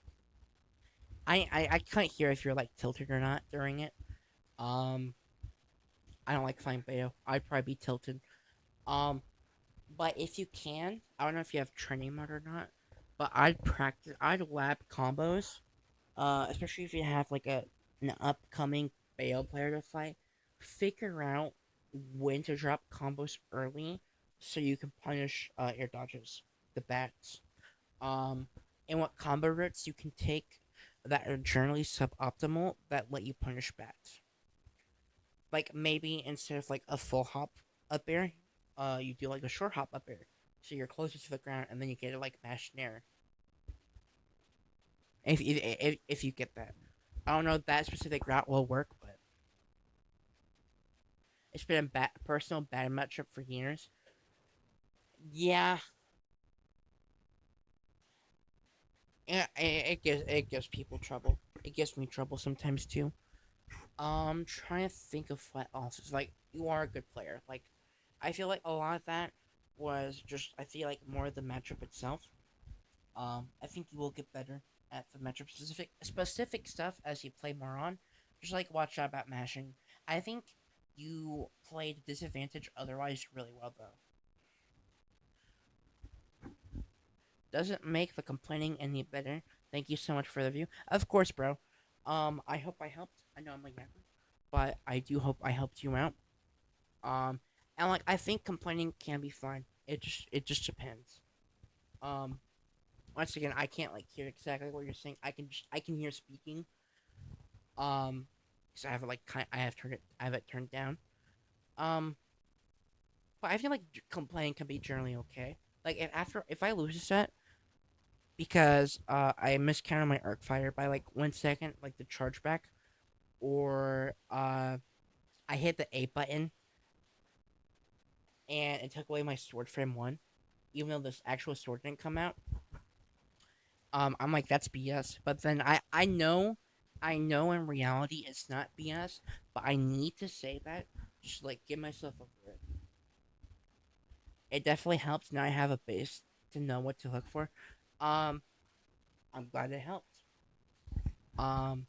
I can't hear if you're like tilted or not during it. Um, I don't like flying Beto. I'd probably be tilted. Um, but if you can, I don't know if you have training mode or not, but I'd lab combos. Especially if you have like an upcoming Bayo player to fight, figure out when to drop combos early so you can punish air dodges, the bats. Um, and what combo routes you can take that are generally suboptimal that let you punish bats. Like maybe instead of like a full hop up air, you do like a short hop up air, so you're closer to the ground, and then you get it like mashed in air. If you get that, I don't know if that specific route will work, but it's been a personal bad matchup for years. Yeah, it gives people trouble. It gives me trouble sometimes too. Trying to think of what else. It's like you are a good player. Like, I feel like a lot of that was just I feel like more of the matchup itself. I think you will get better at the matchup specific stuff as you play more on. Just like watch out about mashing. I think you played disadvantage otherwise really well though. Doesn't make the complaining any better. Thank you so much for the view. Of course, bro. I hope I helped. I know I'm a yapper, but I do hope I helped you out. Um, and like I think complaining can be fine. It just depends. Um, Once again, I can't like hear exactly what you're saying. I can hear speaking. Because I have it like I have it turned down. Um, but I feel like complaining can be generally okay. Like if I lose a set because I miscounted my arc fire by like 1 second, like the chargeback, or I hit the A button and it took away my sword frame one, even though this actual sword didn't come out. I'm like that's BS. But then I know in reality it's not BS, but I need to say that just like give myself over it. It definitely helps. Now I have a base to know what to look for. Um, I'm glad it helped. Um,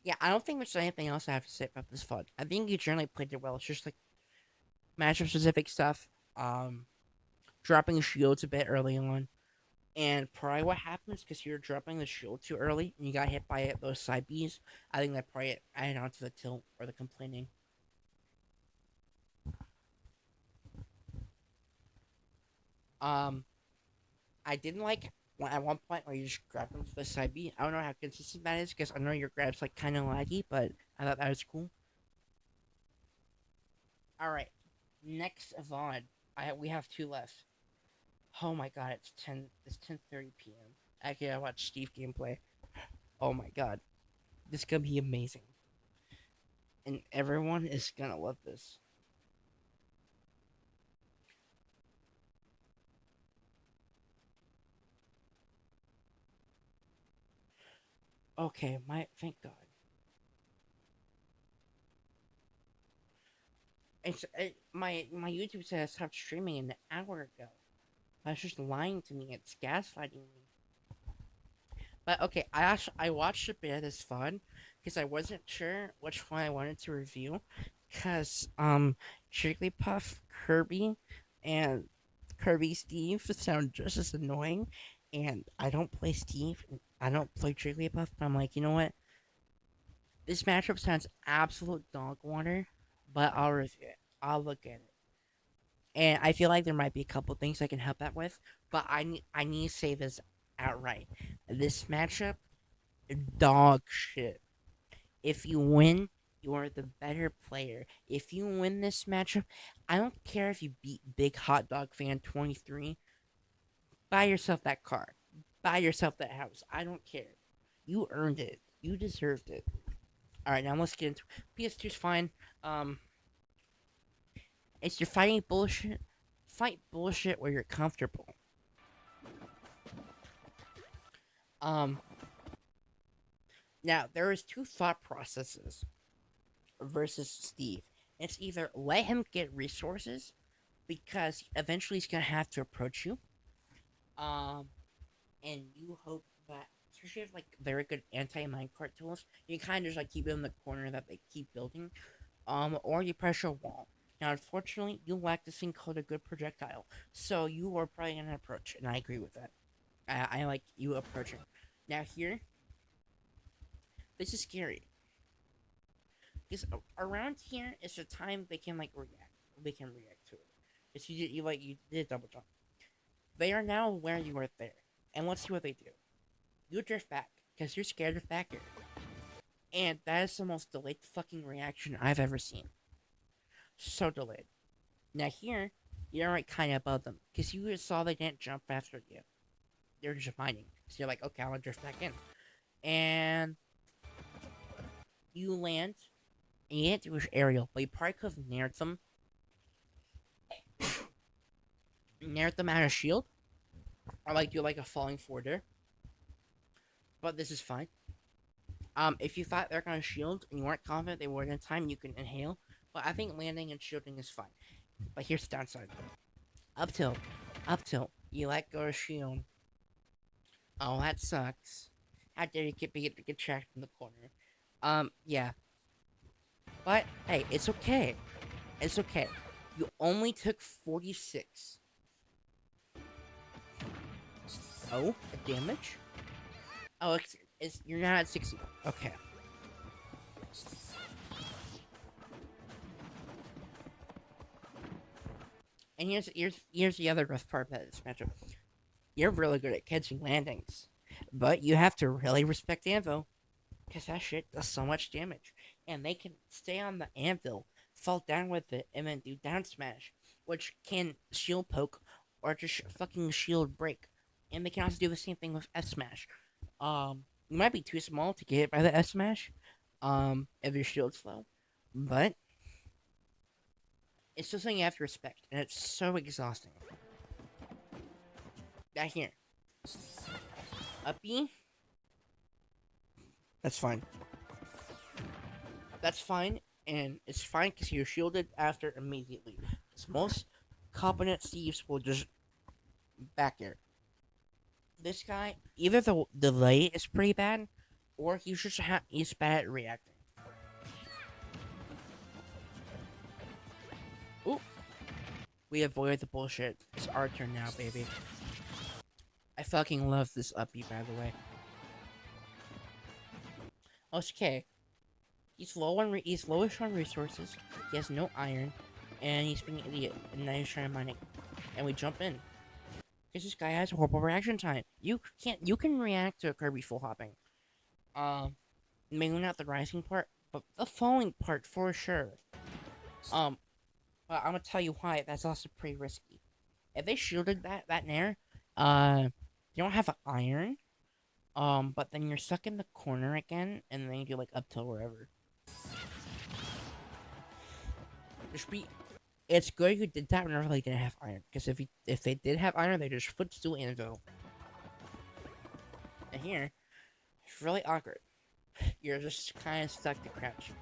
yeah, I don't think there's anything else I have to say about this VOD. I think you generally played it well. It's just like matchup specific stuff. Um, Dropping shields a bit early on. And probably what happens because you're dropping the shield too early and you got hit by those side Bs. I think that probably added on to the tilt or the complaining. Um, I didn't like at one point where you just grabbed them to the side B. I don't know how consistent that is because I know your grab's like kind of laggy, but I thought that was cool. All right, next VOD. We have two left. Oh my god, it's 10:30 p.m. Actually, I watched Steve gameplay. Oh my god, this is gonna be amazing, and everyone is gonna love this. Okay, thank God. My YouTube said I stopped streaming an hour ago. That's just lying to me. It's gaslighting me. But okay, I watched a bit of this fun because I wasn't sure which one I wanted to review. Cause Jigglypuff, Kirby, and Kirby Steve sound just as annoying, and I don't play Steve. I don't play Jigglypuff, but I'm like, you know what? This matchup sounds absolute dog water, but I'll review it. I'll look at it. And I feel like there might be a couple things I can help out with, but I need to say this outright. This matchup, dog shit. If you win, you are the better player. If you win this matchup, I don't care if you beat Big Hot Dog Fan 23. Buy yourself that car. Buy yourself that house. I don't care. You earned it. You deserved it. All right, now let's get into PS2's fine. Um, It's you're fighting bullshit. Fight bullshit where you're comfortable. Um, Now there is two thought processes versus Steve. It's either let him get resources because eventually he's gonna have to approach you. Um, and you hope that, especially if like very good anti-minecart tools, you kind of just like keep it in the corner that they keep building. Or you pressure a wall. Now, unfortunately, you lack this thing called a good projectile, so you are probably gonna approach, and I agree with that. I like you approaching. Now here, this is scary because around here is the time they can like react. They can react to it. It's you did double jump. They are now where you were there, and let's see what they do. You drift back because you're scared of back air, and that is the most delayed fucking reaction I've ever seen. So delayed. Now here, you're right kind of above them because you just saw they didn't jump after you. They're just mining, so you're like, okay, I'm gonna drift back in, and you land. And you didn't do his aerial, but you probably could have nared them out of shield, or like do like a falling forwarder. But this is fine. If you thought they're gonna shield and you weren't confident they would in time, you can inhale. But I think landing and shielding is fine. But here's the downside. Up tilt. You let go of shield. Oh, that sucks. How dare you get tracked in the corner? Yeah. But hey, it's okay. It's okay. You only took 46. Oh, damage? Oh, you're not at 60. Okay. And here's the other rough part about this matchup. You're really good at catching landings, but you have to really respect Anvil, because that shit does so much damage. And they can stay on the anvil, fall down with it, and then do down smash, which can shield poke or just fucking shield break. And they can also do the same thing with F smash. You might be too small to get hit by the F smash, if your shield's low, but it's just something you have to respect, and it's so exhausting. Back here. Up B. That's fine. That's fine, and it's fine because you're shielded after immediately. Because most competent Steves will just back air. This guy, either the delay is pretty bad, or he's bad at reacting. Ooh. We avoided the bullshit. It's our turn now, baby. I fucking love this uppy, by the way. Okay. He's lowish on resources. He has no iron, and he's being an idiot. And now he's trying to mine it. And we jump in. Because this guy has horrible reaction time. You can react to a Kirby full hopping. Maybe not the rising part, but the falling part for sure. But I'm gonna tell you why. That's also pretty risky. If they shielded that nair, you don't have an iron. But then you're stuck in the corner again, and then you do like up till wherever. It's good you did that whenever they didn't have iron, because if they did have iron, they just footstool anvil. And here, it's really awkward. You're just kind of stuck to crouch.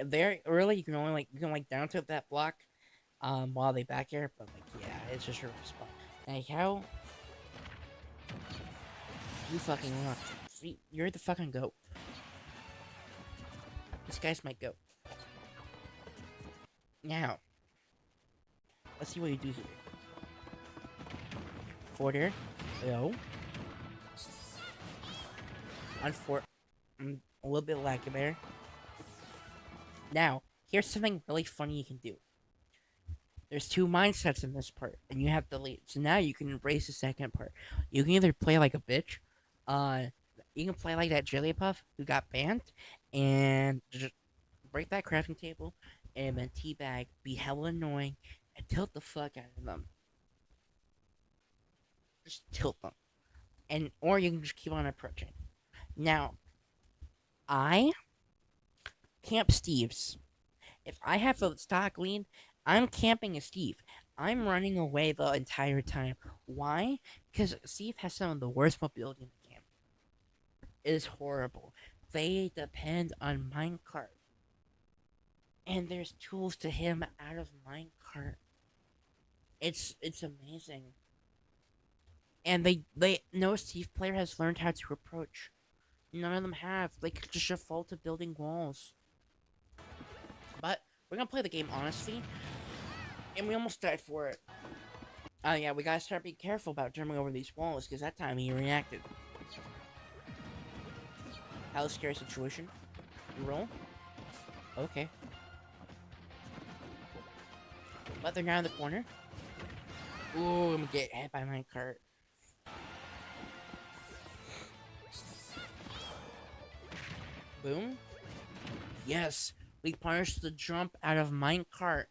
Very early, you can down tilt that block, while they back air, but like yeah, it's just your spot. Like how you fucking rock. You're the fucking goat. This guy's my goat. Now, let's see what you do here. Forwarder. No. I'm a little bit lacking there. Now, here's something really funny you can do. There's two mindsets in this part, and you have to lead. So now you can embrace the second part. You can either play like a bitch, you can play like that Jigglypuff who got banned, and just break that crafting table, and then teabag, be hella annoying, and tilt the fuck out of them. Just tilt them. Or you can just keep on approaching. Now, I camp Steve's. If I have a stock lead, I'm camping a Steve. I'm running away the entire time. Why? Because Steve has some of the worst mobility in the game. It is horrible. They depend on minecart. And there's tools to hit him out of minecart. It's amazing. And no Steve player has learned how to approach. None of them have. They could just default to building walls. But we're gonna play the game honestly, and we almost died for it. Oh yeah, we gotta start being careful about jumping over these walls, because that time he reacted. How scary situation. You roll? Okay. But they're now in the corner. Ooh, I'm gonna get hit by my cart. Boom. Yes, we punished the jump out of minecart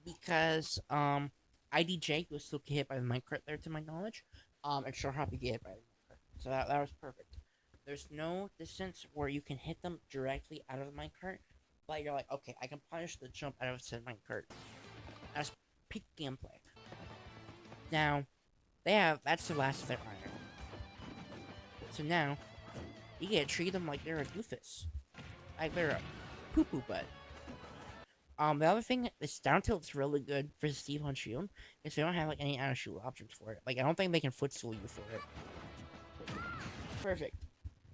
because IDJ was still get hit by the minecart there to my knowledge. And sure Hoppy get hit by the minecart. So that was perfect. There's no distance where you can hit them directly out of the minecart, but you're like, okay, I can punish the jump out of said minecart. That's peak gameplay. Now, that's the last of their iron. So now, you gotta treat them like they're a doofus. Like they're a poo-poo butt. The other thing is down tilt's really good for Steve on Shield, is they don't have like any out of shield options for it. Like I don't think they can footstool you for it. Perfect.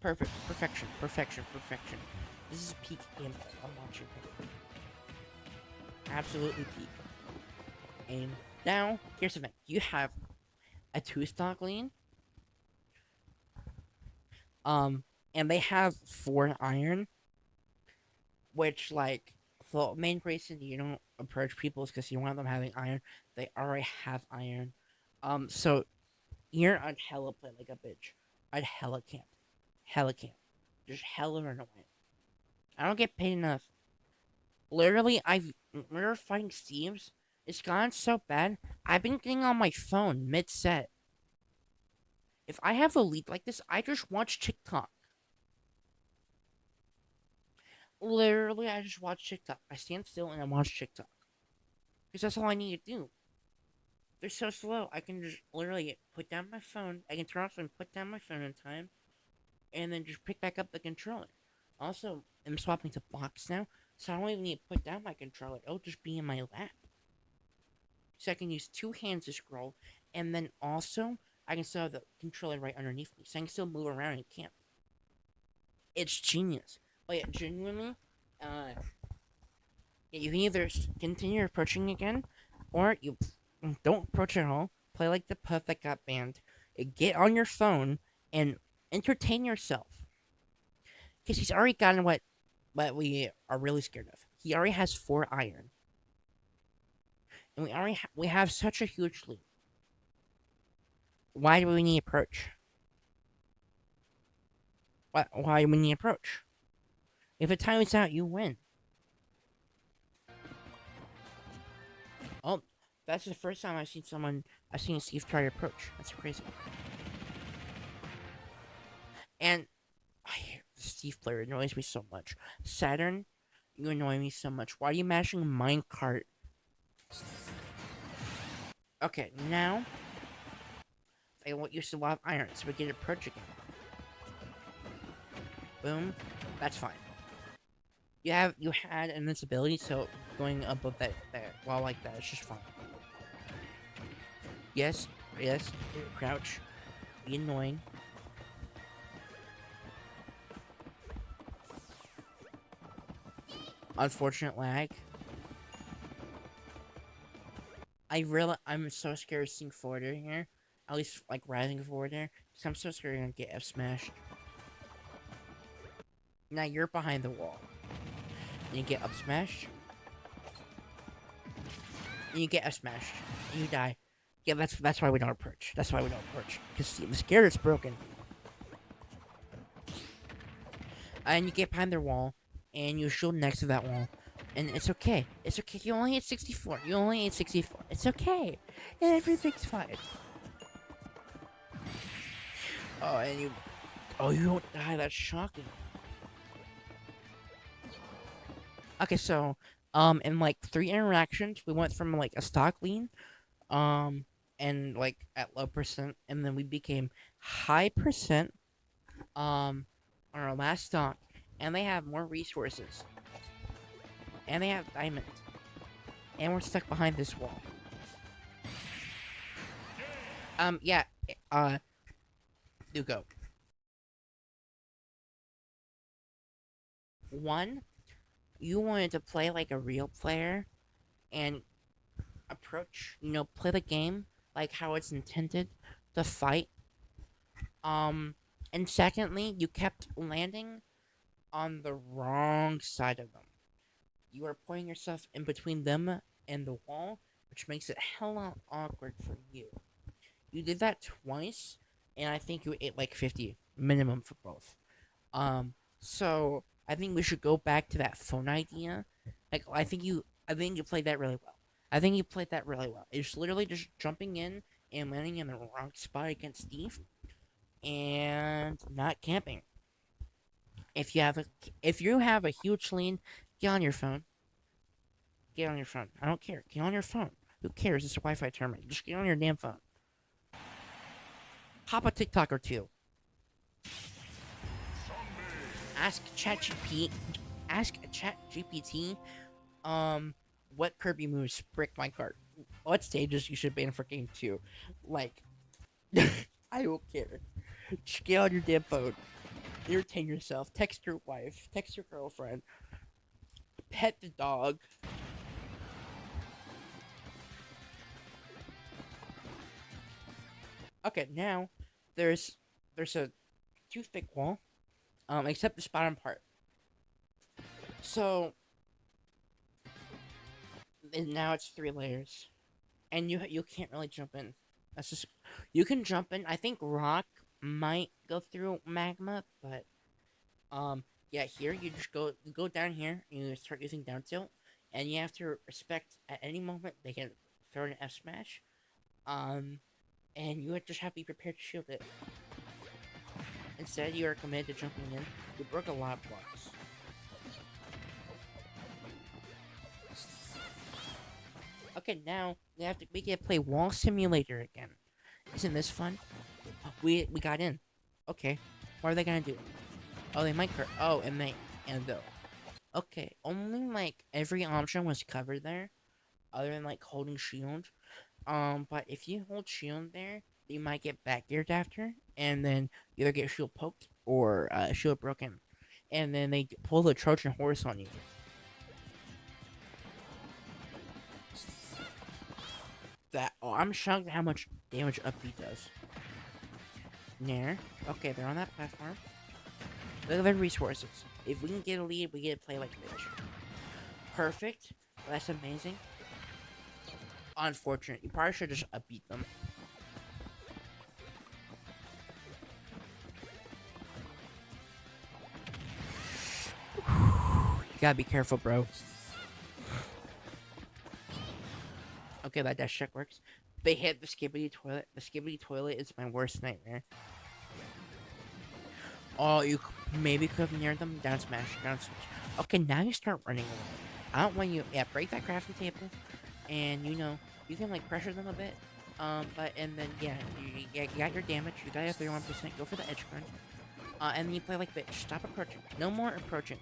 Perfection. This is peak gameplay. I'm watching it. Absolutely peak. And now, here's the thing. You have a 2-stock lean. And they have 4 iron. Which, like, the main reason you don't approach people is because you want them having iron. They already have iron. So, you're on hella play like a bitch. I'd hella camp. Just hella run away. I don't get paid enough. Literally, we're fighting Steve's. It's gotten so bad, I've been getting on my phone mid-set. If I have a lead like this, I just watch TikTok. Literally, I just watch TikTok. I stand still and I watch TikTok. Because that's all I need to do. They're so slow. I can just literally put down my phone. I can turn off and put down my phone in time. And then just pick back up the controller. Also, I'm swapping to box now. So I don't even need to put down my controller. It'll just be in my lap. So I can use 2 hands to scroll. And then also, I can still have the controller right underneath me. So I can still move around and camp. It's genius. But yeah, genuinely, you can either continue approaching again, or you don't approach at all. Play like the puff that got banned. Get on your phone and entertain yourself. Because he's already gotten what we are really scared of. He already has 4 iron. And we have such a huge lead. Why do we need approach? Why do we need approach? If it times out, you win. Oh, that's the first time I've seen Steve try to approach. That's crazy. And the Steve player annoys me so much. Saturn, you annoy me so much. Why are you mashing minecart? Okay, now I want you to have iron, so we get approach again. Boom. That's fine. You had invincibility, so going above that wall like that is just fine. Yes, crouch. Be annoying. Unfortunate lag. I'm so scared of seeing forwarder here. At least like rising forwarder. Because I'm so scared I'm gonna get F smashed. Now you're behind the wall. And you get up smashed. And you get F smashed. And you die. Yeah, that's why we don't approach. That's why we don't approach. Because the scared it's broken. And you get behind their wall. And you shield next to that wall. And it's okay. It's okay. You only hit 64. It's okay. And everything's fine. Oh, and you don't die. That's shocking. Okay, so, In like 3 interactions, we went from like a stock lean, and like at low percent, and then we became high percent, on our last stock, and they have more resources, and they have diamonds, and we're stuck behind this wall. Yeah, you go. One, you wanted to play like a real player and play the game like how it's intended to fight. And secondly, you kept landing on the wrong side of them. You are putting yourself in between them and the wall, which makes it hella awkward for you. You did that twice, and I think you ate like 50 minimum for both. So I think we should go back to that phone idea. Like I think you played that really well. I think you played that really well. It's literally just jumping in and landing in the wrong spot against Steve, and not camping. If you have a huge lean, get on your phone. Get on your phone. I don't care. Get on your phone. Who cares? It's a Wi-Fi tournament. Just get on your damn phone. Pop a TikTok or two. Ask ChatGPT. Ask ChatGPT. What Kirby moves brick my cart? What stages you should ban for game 2? Like, I don't care. Just get on your damn phone. Entertain yourself. Text your wife. Text your girlfriend. Pet the dog. Okay, now there's a too thick wall, except this bottom part. So and now it's 3 layers, and you can't really jump in. That's just you can jump in. I think rock might go through magma, but yeah, here you just go down here and you start using down tilt, and you have to respect at any moment they can throw an F smash, and you just have to be prepared to shield it. Instead, you are committed to jumping in. You broke a lot of blocks. Okay, now we get to play Wall Simulator again. Isn't this fun? We got in. Okay, what are they gonna do? Oh, they might curt. Oh, and though. Okay, only like every option was covered there, other than like holding shield. But if you hold shield there, you might get back geared after, and then you either get shield poked or shield broken, and then they pull the Trojan horse on you. I'm shocked at how much damage up B does. Nair. Okay, they're on that platform. Look at their resources. If we can get a lead, we get to play like bitch. Perfect. That's amazing. Unfortunate. You probably should just upbeat them. You gotta be careful, bro. Okay, that dash check works. They hit the skibbity toilet. The skibbity toilet is my worst nightmare. Oh, you maybe could have near them. Down smash, down smash. Okay, now you start running away. I don't want you. Yeah, break that crafting table, and you can like pressure them a bit. And then you got your damage. You got your 31%. Go for the edge guard. And then you play like bitch. Stop approaching. No more approaching.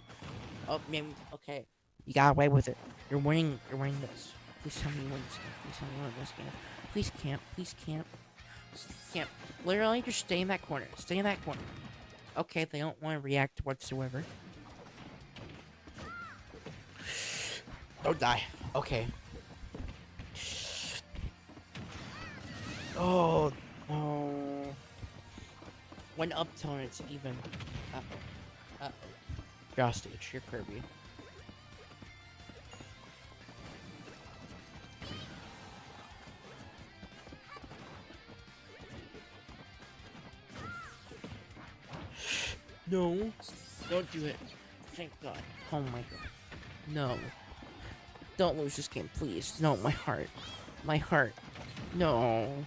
Oh, maybe okay. You got away with it. You're winning. You're winning this. Please tell me you win this game. Please tell me you win this game. Please camp. Please camp. Camp. Literally, just stay in that corner. Stay in that corner. Okay, they don't want to react whatsoever. Don't die. Okay. Oh, no. When up tone, it's even. Uh-oh. Uh-oh. Draw stage. You're Kirby. No. Don't do it. Thank God. Oh my God. No. Don't lose this game, please. No, my heart. My heart. No.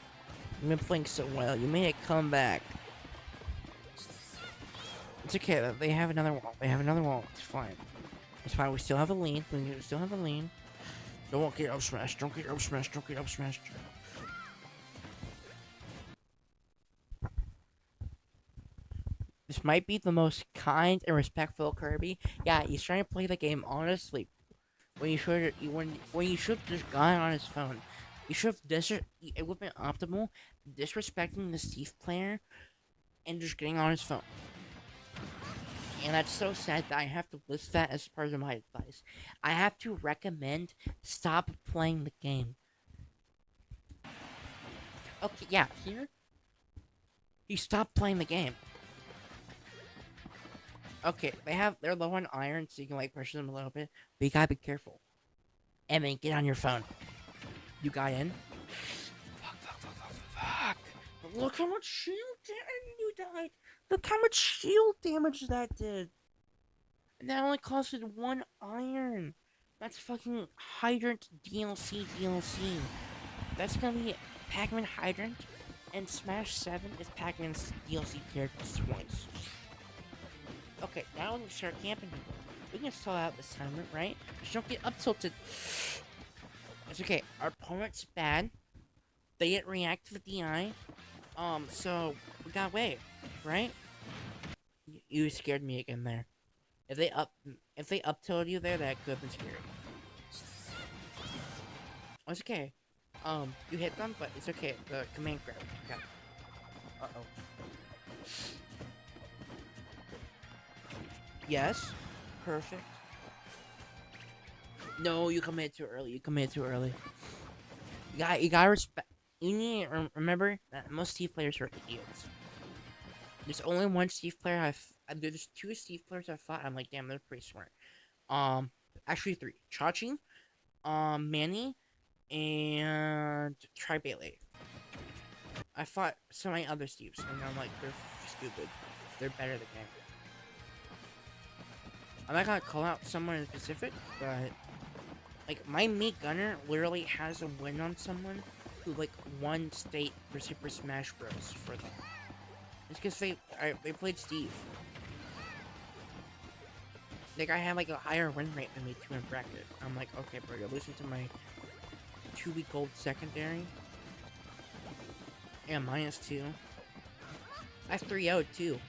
You've been playing so well. You made it come back. It's okay. They have another wall. They have another wall. It's fine. It's fine. We still have a lead. We still have a lead. Don't get up smashed. Don't get up smashed. Don't get up smashed. This might be the most kind and respectful Kirby. Yeah, he's trying to play the game honestly. When you should have just gone on his phone. You should have it would have been optimal disrespecting the Steve player and just getting on his phone. And that's so sad that I have to list that as part of my advice. I have to recommend stop playing the game. Okay, yeah, here he stopped playing the game. Okay, they're low on iron, so you can like pressure them a little bit, but you gotta be careful. And then get on your phone. You got in? Fuck. Look how much shield damage you died. Look how much shield damage that did. And that only costed 1 iron. That's fucking Hydrant DLC. That's gonna be Pac-Man Hydrant, and Smash 7 is Pac-Man's DLC characters twice. Okay, now we can start camping people. We can stall out this time, right? Just don't get up tilted. It's okay. Our opponent's bad. They didn't react to the DI. So we got away, right? You scared me again there. If they up tilted you there, that could have been scary. Oh, it's okay. You hit them, but it's okay. The command grab. Okay. Uh-oh. Yes. Perfect. No, you committed too early. You gotta respect. You need to remember that most Steve players are idiots. There's only one Steve player there's 2 Steve players I fought. I'm like, damn, they're pretty smart. Actually 3. Chachi, Manny, and Tribale. I fought so many other Steves, and I'm like, they're stupid. They're better than me. I'm not gonna call out someone in specific, but like my meat gunner literally has a win on someone who like won state for Super Smash Bros. For them. It's because they played Steve. Like I had like a higher win rate than me too in bracket. I'm like, okay, bro, you're losing to my 2-week-old secondary. Yeah, -2. I 3-0'd too.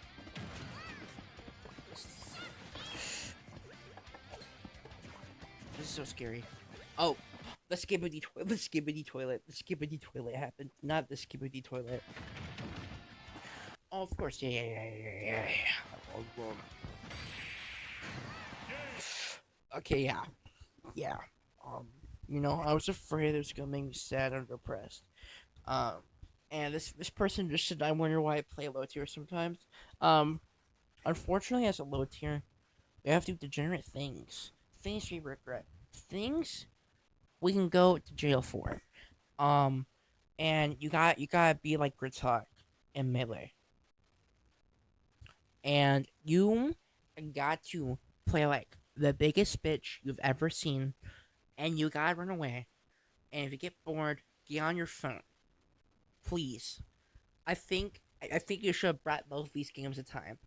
This is so scary. Oh, the skibbity toilet happened. Not the skibbity toilet. Oh, of course. Yeah. Okay, yeah. I was afraid it was gonna make me sad or depressed. And this person just said, I wonder why I play low tier sometimes. Unfortunately, as a low tier, we have to do degenerate things. Things we regret. Things we can go to jail for. And you gotta be like Gritzhawk in Melee. And you got to play like the biggest bitch you've ever seen, and you gotta run away. And if you get bored, get on your phone. Please. I think you should have brought both of these games a time.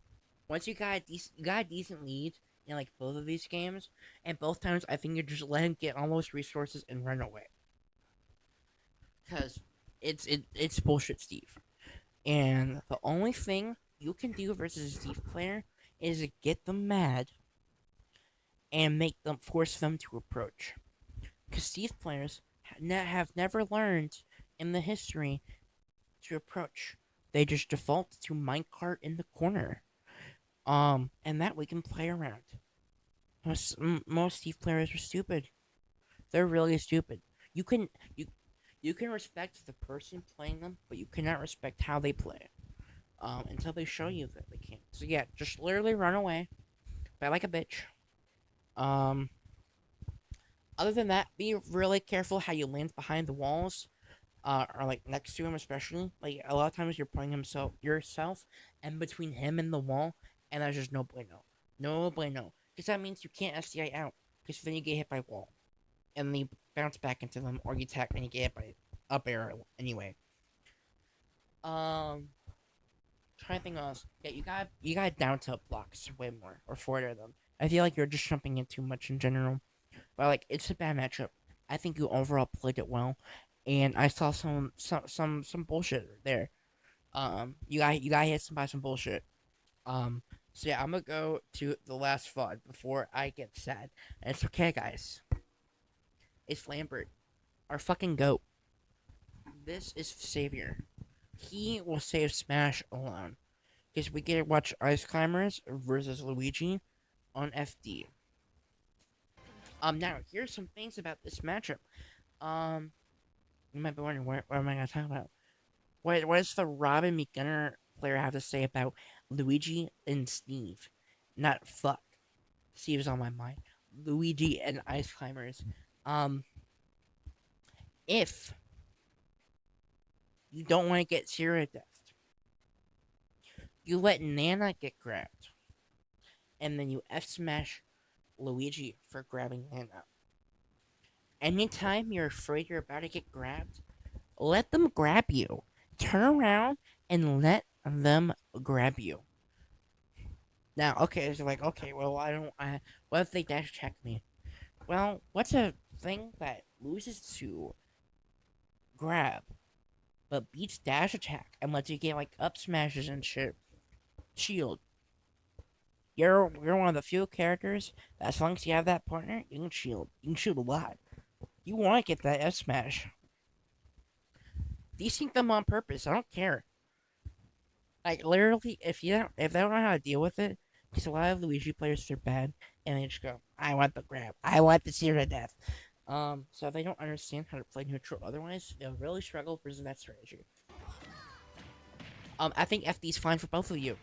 Once you got a decent lead in like both of these games, and both times I think you just let him get all those resources and run away. Cause it's bullshit, Steve. And the only thing you can do versus a Steve player is to get them mad and force them to approach. Cause Steve players have never learned in the history to approach. They just default to minecart in the corner. And that we can play around. Most Steve players are stupid. They're really stupid. You can respect the person playing them, but you cannot respect how they play. Until they show you that they can't. So yeah, just literally run away. Play like a bitch. Other than that, be really careful how you land behind the walls. Or like next to him especially. Like a lot of times you're putting yourself in between him and the wall, and that's just no bueno. No bueno. Because that means you can't SDI out. Because then you get hit by wall. And then you bounce back into them, or you attack and you get hit by up arrow anyway. Trying to think else. Yeah, you got down tilt blocks way more, or forward them. I feel like you're just jumping in too much in general. But like, it's a bad matchup. I think you overall played it well, and I saw some bullshit there. You got hit by some bullshit. So yeah, I'm gonna go to the last VOD before I get sad. And it's okay, guys. It's Lambert, our fucking goat. This is Savior. He will save Smash alone. Because we get to watch Ice Climbers versus Luigi on FD. Now here's some things about this matchup. You might be wondering what am I gonna talk about? What does the Robin McGunner player have to say about Luigi and Steve? Not fuck. Steve's on my mind. Luigi and Ice Climbers. If you don't want to get zero death, you let Nana get grabbed, and then you F smash Luigi for grabbing Nana. Anytime you're afraid you're about to get grabbed, let them grab you. Turn around and let them grab you. Now, okay, so like, okay, well, what if they dash attack me? Well, what's a thing that loses to grab, but beats dash attack and lets you get like up smashes and shit? Shield. You're one of the few characters that as long as you have that partner, you can shield. You can shoot a lot. You want to get that F smash. Desync them on purpose. I don't care. Like literally, if they don't know how to deal with it, because a lot of Luigi players are bad, and they just go, "I want the grab. I want the zero death." So if they don't understand how to play neutral, otherwise they'll really struggle versus that strategy. I think FD is fine for both of you.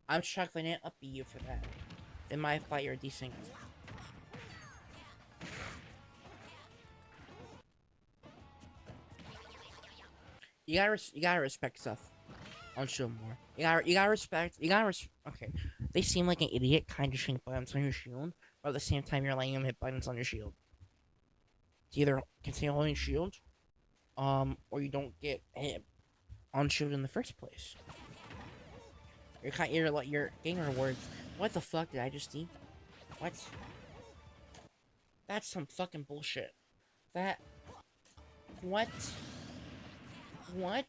I'm shocked they didn't up you for that. They might have thought you were desync. You gotta respect stuff on show more. You gotta respect. Okay, they seem like an idiot, kind of shooting buttons on your shield, but at the same time you're letting them hit buttons on your shield. It's either continue holding shield, or you don't get hit on shield in the first place. You're getting rewards. What the fuck did I just see? What? That's some fucking bullshit. What? What?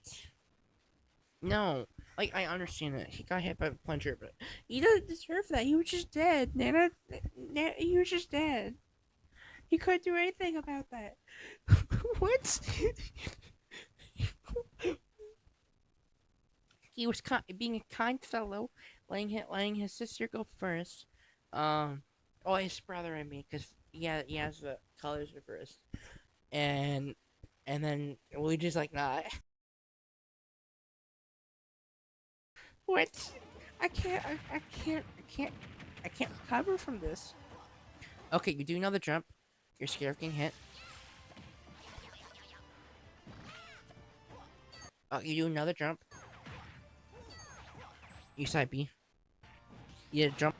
No. Like, I understand that. He got hit by the plunger, but he doesn't deserve that. He was just dead. He was just dead. He couldn't do anything about that. What? He was being a kind fellow, letting his sister go first. His brother, I mean, because he has the colors reversed. And then Luigi's like, nah. What? I can't recover from this. Okay, you do another jump. You're scared of getting hit. You do another jump. You side B. You jump.